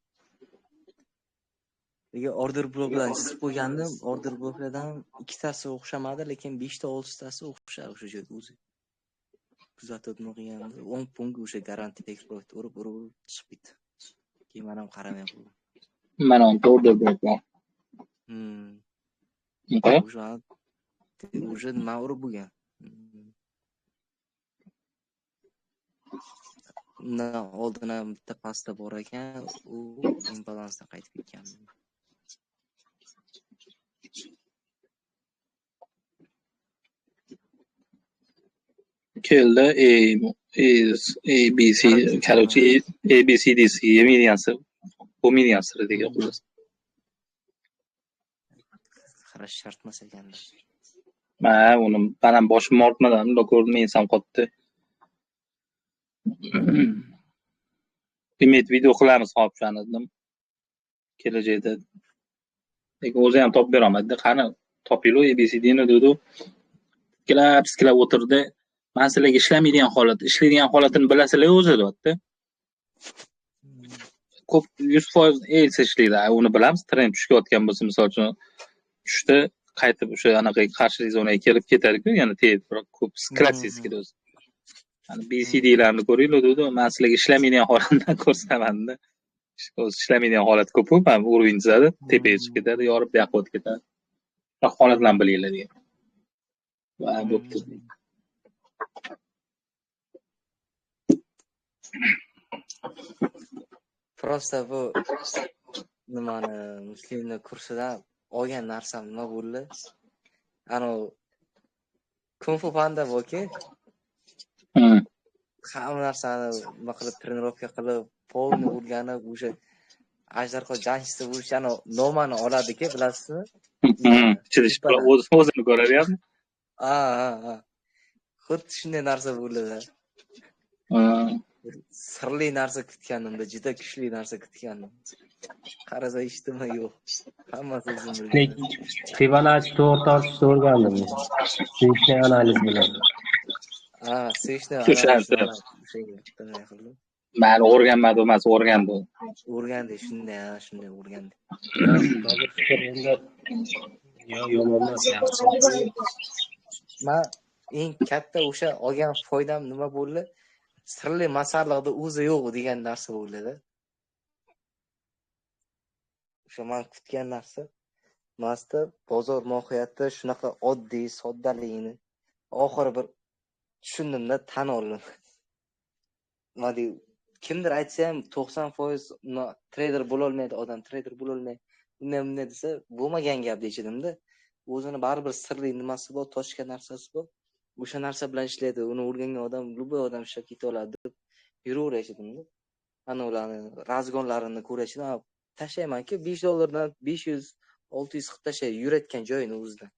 Nega order bloklarni chizib qo'ygandim, order bloklardan ikkitasi o'xshamadi, lekin 5 ta 6 tasi o'xshar o'sha joyda o'zi. Kuzatib qilganda 10 punkt o'sha garantiya exploit urib chiqib ketdi. Keyin men ham qaramay qo'ydim. Mana order bloklar. Okay. O'sha nima urib bo'lgan. Undan oldin ham bitta pasta bor ekan, u imbalansdan qaytib ketgan. Keldi ABC, короче, ABCDC mediansi, bu mediansi degan xullas. Qarash shart emas ekanda. Uni men ham boshim ortmadan ko'rdim, ensam qotdi. Demak, video qilamiz hop shuni dedim. Kelajakda. Lekin o'zi ham topib bera olmadi. Qani topinglar ABCDni dedi. Skilab o'tirdi. Men sizlarga ishlaydigan holatini bilasizlar o'zi deyapti. Ko'p 100% Else ishlaydi. Uni bilamiz. Trend tushayotgan bo'lsa, misol uchun tushdi, qaytib o'sha anaqa qarshi zonaga kelib ketadi-ku, yana tegib ko'p klassik o'zi. Hani BCD'larni ko'ringlar dedi. Men sizlarga ishlamaydigan holatni ko'rsataman-da. O'zi ishlamaydigan holat ko'p-ku, men uroving chizadi, tepaga chiqib ketadi, yorib bu yoqqa o'tib ketadi. Shunaqa holatlarni bilinglar degan. Va bo'pti. Prosta bu nimani muslimni kursidan olgan narsam nima bo'ldi? Kung Fu Panda bo'lki, hamma narsani nima qilib trenirovka qilib, polni urgani o'sha ajdarho janchisi bo'lish nomani oladi-ku, bilasizmi? Chidish o'zini ko'raryapti. Ha. Xuddi shunday narsa bo'ldi-da. Sirli narsa kutganimda, juda kuchli narsa kutgandim. Qarasa eshitdimmi, yo'q. Hammasi o'zim bilgan. Fibonacci to'g'ri tortishni o'rgandim. Suyishni analiz bilan. Suyishni analiz bilan qildim. Mani o'rganmadi emas, o'rgandi. O'rgandi, shunday o'rgandi. Hozir fikr endi yomon emas, yaxshi. Men eng katta o'sha olgan foydam nima bo'ldi? Sirli masalliqda o'zi yo'q degan narsa bo'ldi-da. O'sha men kutgan narsa masda bozor mohiyati shunaqa oddiy, soddaligini oxiri bir tushundimda, tan oldim. Nima kimdir aytsa ham 90% trader bo'lolmaydi odam, trader bo'lolmaydi. Bunday desa, bo'lmagan gap deychidimda. O'zini baribir sirli nimasi bor, toshgan narsasi bor. O'sha narsa bilan ishlaydi. Uni o'rgangan odam, любой odam ishlab keta oladi deb yuraverishidimda. Ana ularni razgonlarini ko'rishdan tashlayman-ki, $5 500 600 qilib tashlay yurayotgan joyini o'zidan.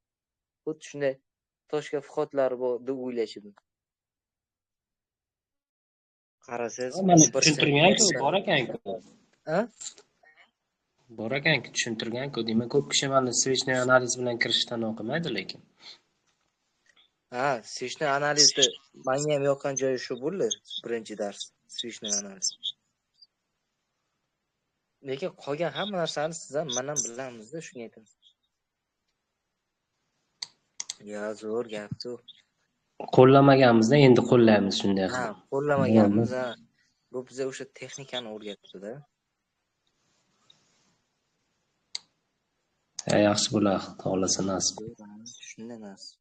Xuddi shunday toshga vhodlari bor deb o'ylashidim. Qarasangiz, Mana tushuntirgan-ku, bor ekan-ku. Ha? Bor ekan-ku, tushuntirgan-ku. Demak, ko'p kishi mana switchning analiz bilan kirishdan o'qimaydi lekin. Ha, switchning analizni menga ham yoqqan joyi shu bo'ldi, birinchi dars switchning analiz. Lekin qolgan hamma narsani siz ham men ham bilamiz-da, shunga aytaman. Ya, zo'r gap-ku. Qo'llamaganmizda endi qo'llaymiz shunday Ha, qilib. qo'llamaganmiz, ha. Bu bizga o'sha texnikani o'rgatdi-da. Yaxshi bo'ladi, xohlasa nasib. Shunday nasib.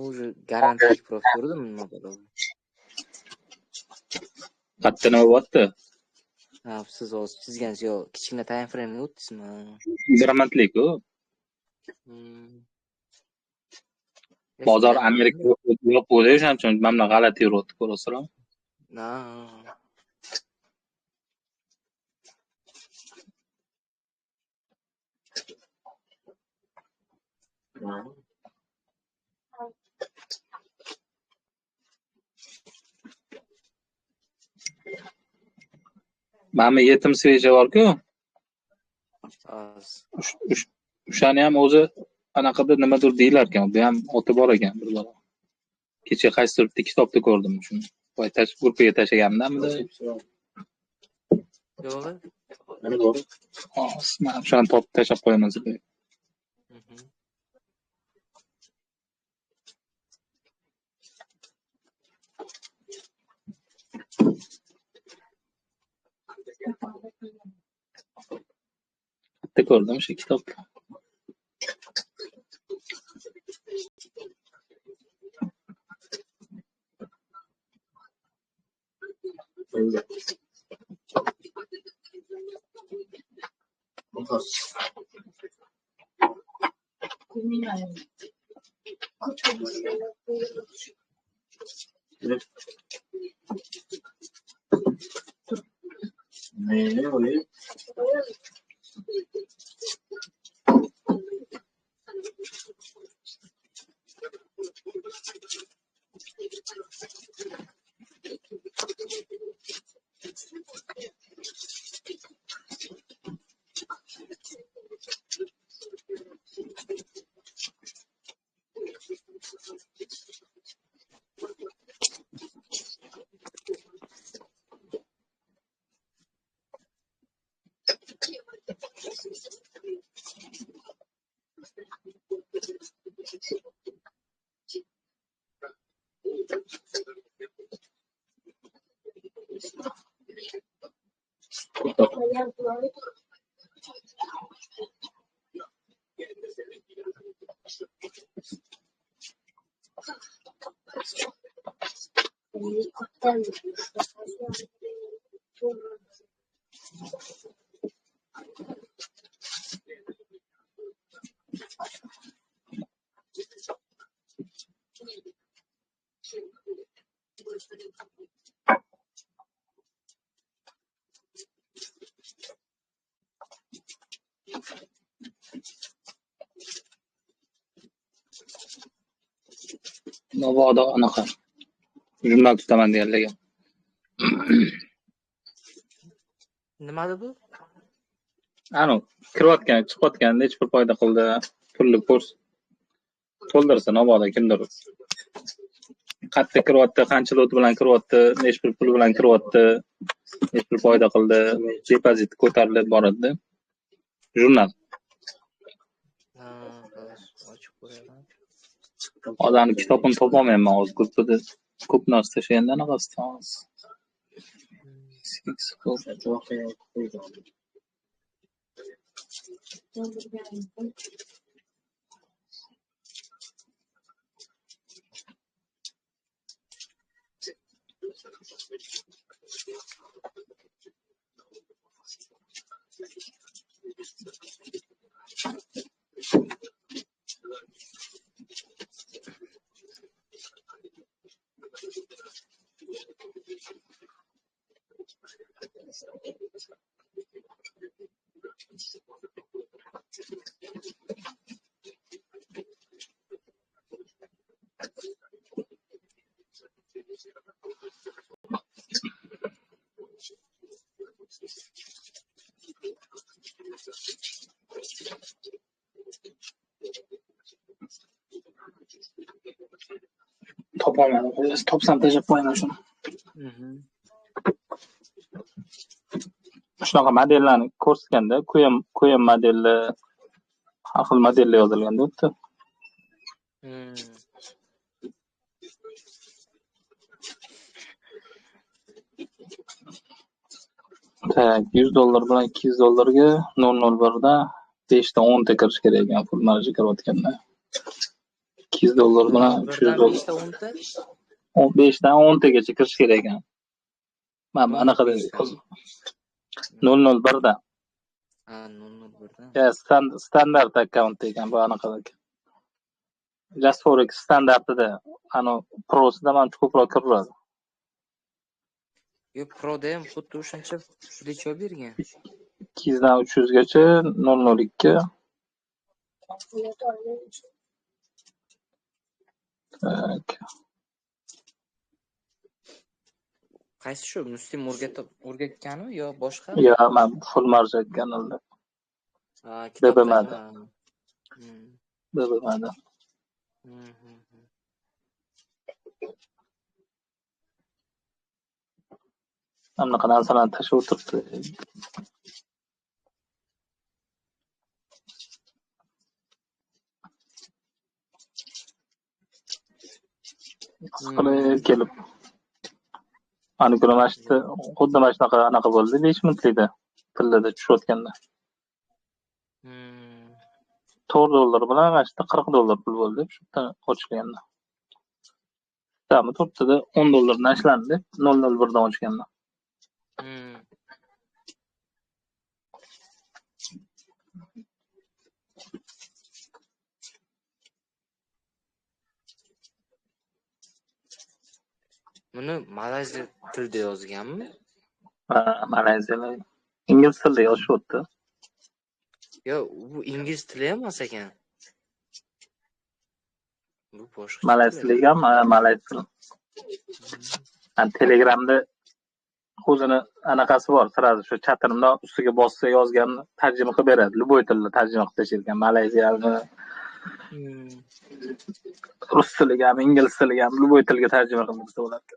Уже garantik prof ko'rdimmi nima bo'ladi? Qatta nima bo'pti? Ha, siz hozir chizgansiz yo kichkina time frame o'tdingizmi? Grammatlik-ku. Bozor Amerika yo'q bo'ldi, o'shaning uchun mana bunaqa g'alati yuribdi, ko'rasizlar. Ha. Mana yetim sveja bor-ku. O'shani ham o'zi anaqada nimadir deylar ekan, bu ham oti bor ekan bir bola. Kecha qaysidir bitta kitobda ko'rdim shuni. Voy gruppaga tashlaganimda. Yo'q. Mana bor. Mana shuni topib tashlab qo'yaman sizga. Bitta ko'rdim shu kitobda. Mabodo anaqa jumla tutaman deganlar. Nima bu? Ano, kirayotgan, chiqayotganda hech bir foyda qildi. Pulli kurs to'ldirsa mabodo kimdir. Qayerda kiryapti, qancha lot bilan kiryapti, hech bir pul bilan kiryapti, hech bir foyda qildi, depozit ko'tarilib boradi. Jurnal. Ochib qo'yaman. Odamni kitobini topolmayman hozir gruppada ko'p narsa tashlaganda anaqasi. Topolmadim. Topsam tashlab qo'yaman shuni. Shunaqa modellarni ko'rsatganda, ko'yam modelli, har xil modellar yozilganda o'tdi. Tak, $100 bilan $200 $001 da 5 ta 10 ta kirish kerak ekan full marja kirayotganda. $200 bilan birdan $300. 5 ta 10 ta 5 dan 10 tagacha kirish kerak ekan. Mana anaqada 001 da. Ha, 001 dan. Ya standart akkaunt ekan bu anaqadagi. Just Forex standartida, ano prosida mancha ko'proq kiradi. Yo, Pro'da ham xuddi o'shancha pulcha bergan. 200 dan 300 gacha 002. Tak. Qaysi shu Muslim o'rgatgani yo boshqa? Ya, men full marja aytganimda. Ha, kitobda. BBMda. Anaqa narsalarni tashlab o'tiribdi. Qisqilib kelib. Ani kuni mashta xuddi mana shunaqa anaqa bo'ldi 5 minutlikda tillada tushayotganda. $4 bilan mashta $40 pul bo'ldi shu yerdan ochganda. Tami to'rttada $10 dan ishlandi 001 dan ochganda. Buni Malayziya tilida yozganmi? Ha, Malayziyada ingliz tilida yozishyapti. Yo, bu ingliz tili emas ekan. Bu boshqa. Malays tiliga ham malays tili. Telegramda o'zini anaqasi bor, sirasi shu chatimda ustiga bossa yozgan tarjima qilib beradi. Любой tilda tarjima qilib tashirgan. Malayziyani rus tiliga ham, ingliz tiliga ham, любой tilga tarjima qilib bersa bo'ladi.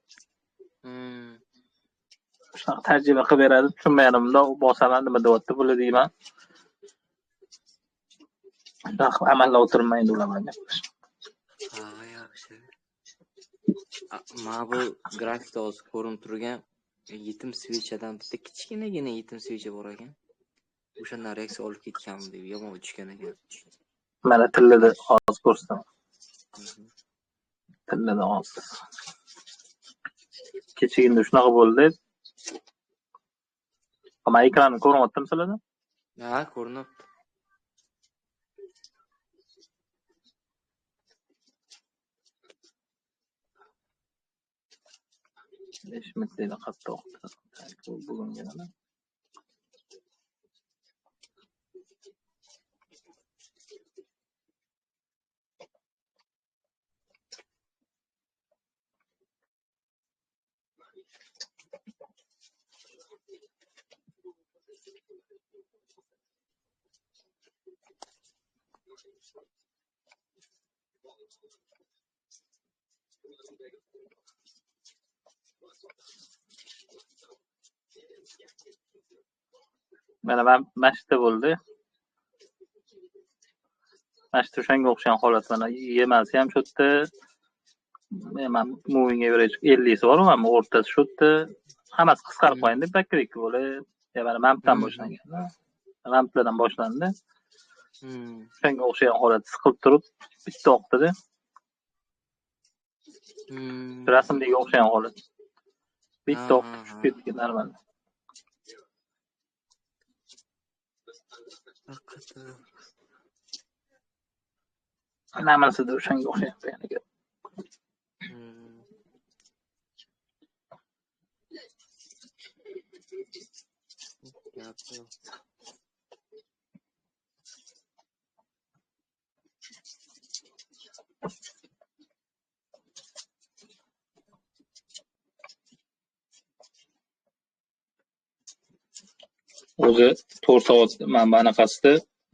Shunaqa tarjima qilib beradi. Tushunmaganimda bosaman, nima deyapti buni deyman. Amallab o'tirmaydi ular gaplashib. Ha, yaxshi. Mana bu grafikda hozir ko'rinib turgan yetim svechadan bitta kichkinagina yetim svecha bor ekan. O'shandan reaksiya olib ketganmi deb yomon tushgan ekan. Mana tilida hozir ko'rsataman. Tilida hozir. Kechagina shunaqa bo'ldi. Ama ekranni ko'ryaptimi sizlarda? Ha, ko'rinib. Minutda qattiq bugun yana. Mana mashta bo'ldi. Mashta o'shanga o'xshagan holat mana yemasi ham shu yerda. Men moving average 50 si bor, ammo o'rtasi shu yerda. Hammasi qisqarib qo'yindi, bakrik bo'lib. Mana mampdan boshlangan. Mamplardan boshlandi. O'shanga o'xshagan holat siqilib turib bitta o'qtida. Rasmdagi o'xshagan holat. Bitta o'qib tushib ketgan normal. Namasida o'shanga o'xshayapti yaniga. O'zi 4 soat mana bunaqasida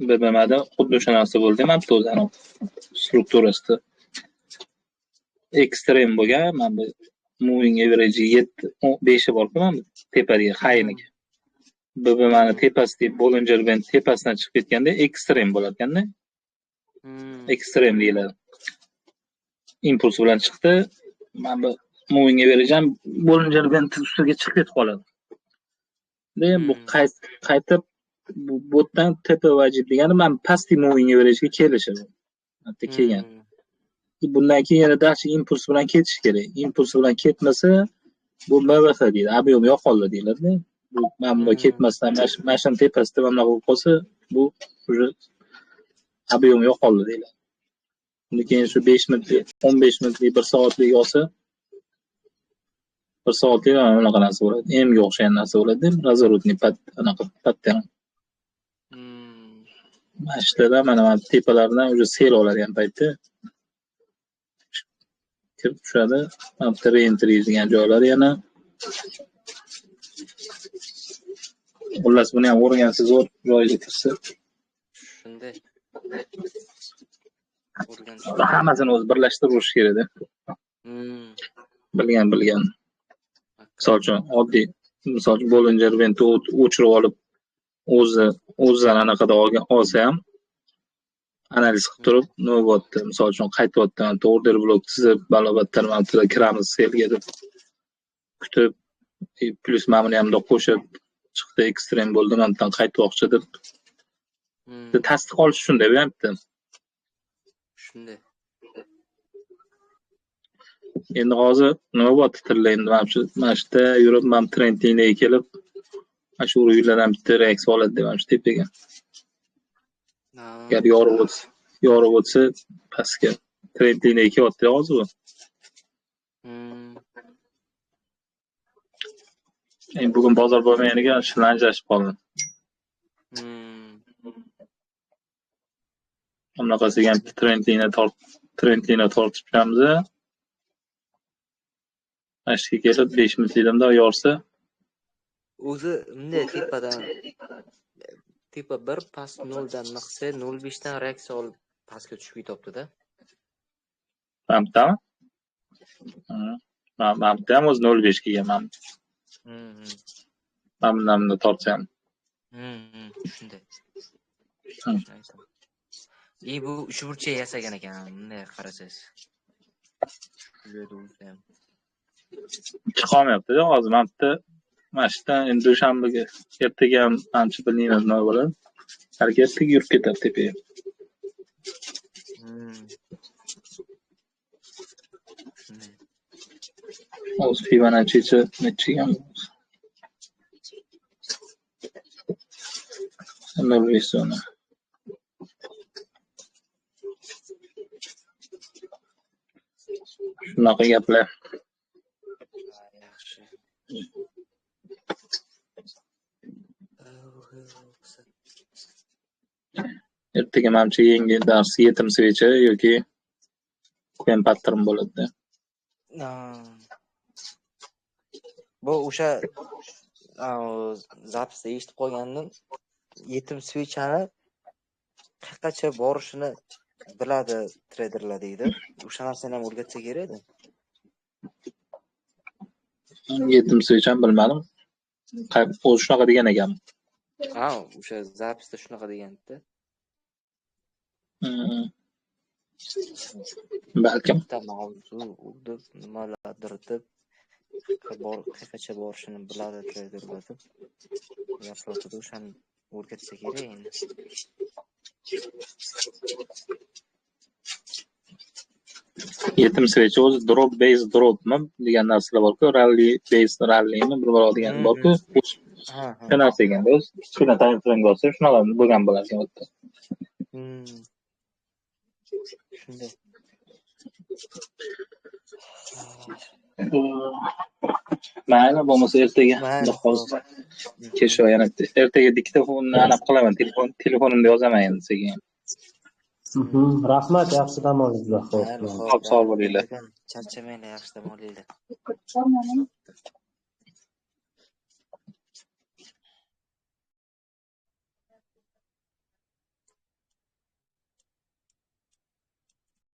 BBMda xuddi o'sha narsa bo'ldi. Mana bu o'zini strukturasida ekstrem bo'lgan. Mana bu moving average 5 bor-ku mana bu tepadagi hayniki. BBMni tepasi Bollinger Band tepasidan chiqib ketganda ekstrem bo'lar ekanda. Ekstrem deyiladi. Impuls bilan chiqdi. Mana bu moving average ham Bollinger Band ustiga chiqib ketib qoladi. Bu qaytib bu yerdan tepa vajib degani mana pastki moving average'ga kelishi. Hatto kelgan. Bundan keyin yana dashi impuls bilan ketish kerak. Impuls bilan ketmasa bu MVH deydi. Ob'yom yo'qoldi deyiladi. Bu mana bunday ketmasdan mashina tepasida mana bo'lib qolsa bu уже ob'yom yo'qoldi deyiladi. Undan keyin shu 5 minutlik, 15 minutlik, 1 soatlik olsa 1 soatlik anaqa narsa bo'ladi. Emga o'xshagan narsa bo'ladi. Razorotniy anaqa pattern. Mashtada mana tepalaridan уже sel oladigan paytda kirib tushadi. Mana reentry degan joylari yana. Xullas buni ham o'rgansa zo'r joyiga kirsa. Shunday. Hammasini o'zi birlashtirib kerak-da. Bilgan. Misol uchun oddiy Bollinger Band o'chirib olib o'zidan anaqada olsa ham analiz qilib turib nima bo'lyapti? Misol uchun qaytyapti, order blok chizib, balobatdan mana kiramiz selga deb kutib, plus mana buni ham qo'shib chiqdi ekstrem bo'ldi, mana bundan qaytmoqchi deb. Tasdiq olish shunday bo'lyapti. Shunday. Endi hozir nima bo'lyapti tilla endi mana shu yerda yurib, mana trend liniyaga kelib, mana shu uylardan bitta reaksiya oladi deb mana shu tepaga. Agar yorib o'tsa pastga trend liniyaga kelyapti hozir bu. Bugun bozor bo'lmaganiga shunlanjashib qoldim. Bunaqasiga ham trend liniya tortib turamiz. Ashga kelib 5 minutlikda yorsa o'zi bunday tepa 1 past 0 dan niqsa 0.5 dan reaksiya olib pastga tushib ketyapti-da. Hamdami? Hamda ham o'zi 0.5 kelgan ham. Hamda tortsam. Shunday. Bu uchburchak yasagan ekan, bunday qarasangiz. Chiqolmayapti-da hozir mana bitta mashina endi dushanbaga ertaga ham ancha bilmayman nima bo'ladi. Ertaga yurib ketadi tepaga. O'z Fibonacci'chi nechigan? Nima bo'lsa shunaqa gaplar. Yaxshi. Ertaga menimcha yangi dars yetim svecha yoki qo'yan pattern bo'ladi. Bu o'sha zapsda eshitib qolgandim. Yetim svechani qayergacha borishini biladi treyderlar deydi. O'sha narsani ham o'rgatsa kerak-da. Yetim svechani bilmadim. O'zi shunaqa degan ekan. O'sha zapsda shunaqa degan-da. Balkim nimalardir deb qayergacha borishini biladi treyderlar deb gapirdi. O'shani o'rgatsa kerak endi. Yetim svecha o'zi drop base dropmi degan narsalar bor-ku, rally base rallymi bir degan bor-ku. Ha, ha. Shu narsa ekanda o'zi kichkina time frame olsa shunaqa bo'lgan bo'lar ekan u yerda. Shunday. Mayli, bo'lmasa ertaga Mayli, xudo xohlasa. Kecha yana ertaga diktofonni aniq qilaman. Telefonimda yozaman endi sekin. Rahmat, yaxshi dam olinglar. Mayli, Xo'p, sog' bo'linglar. Charchamanglar, yaxshi dam olinglar.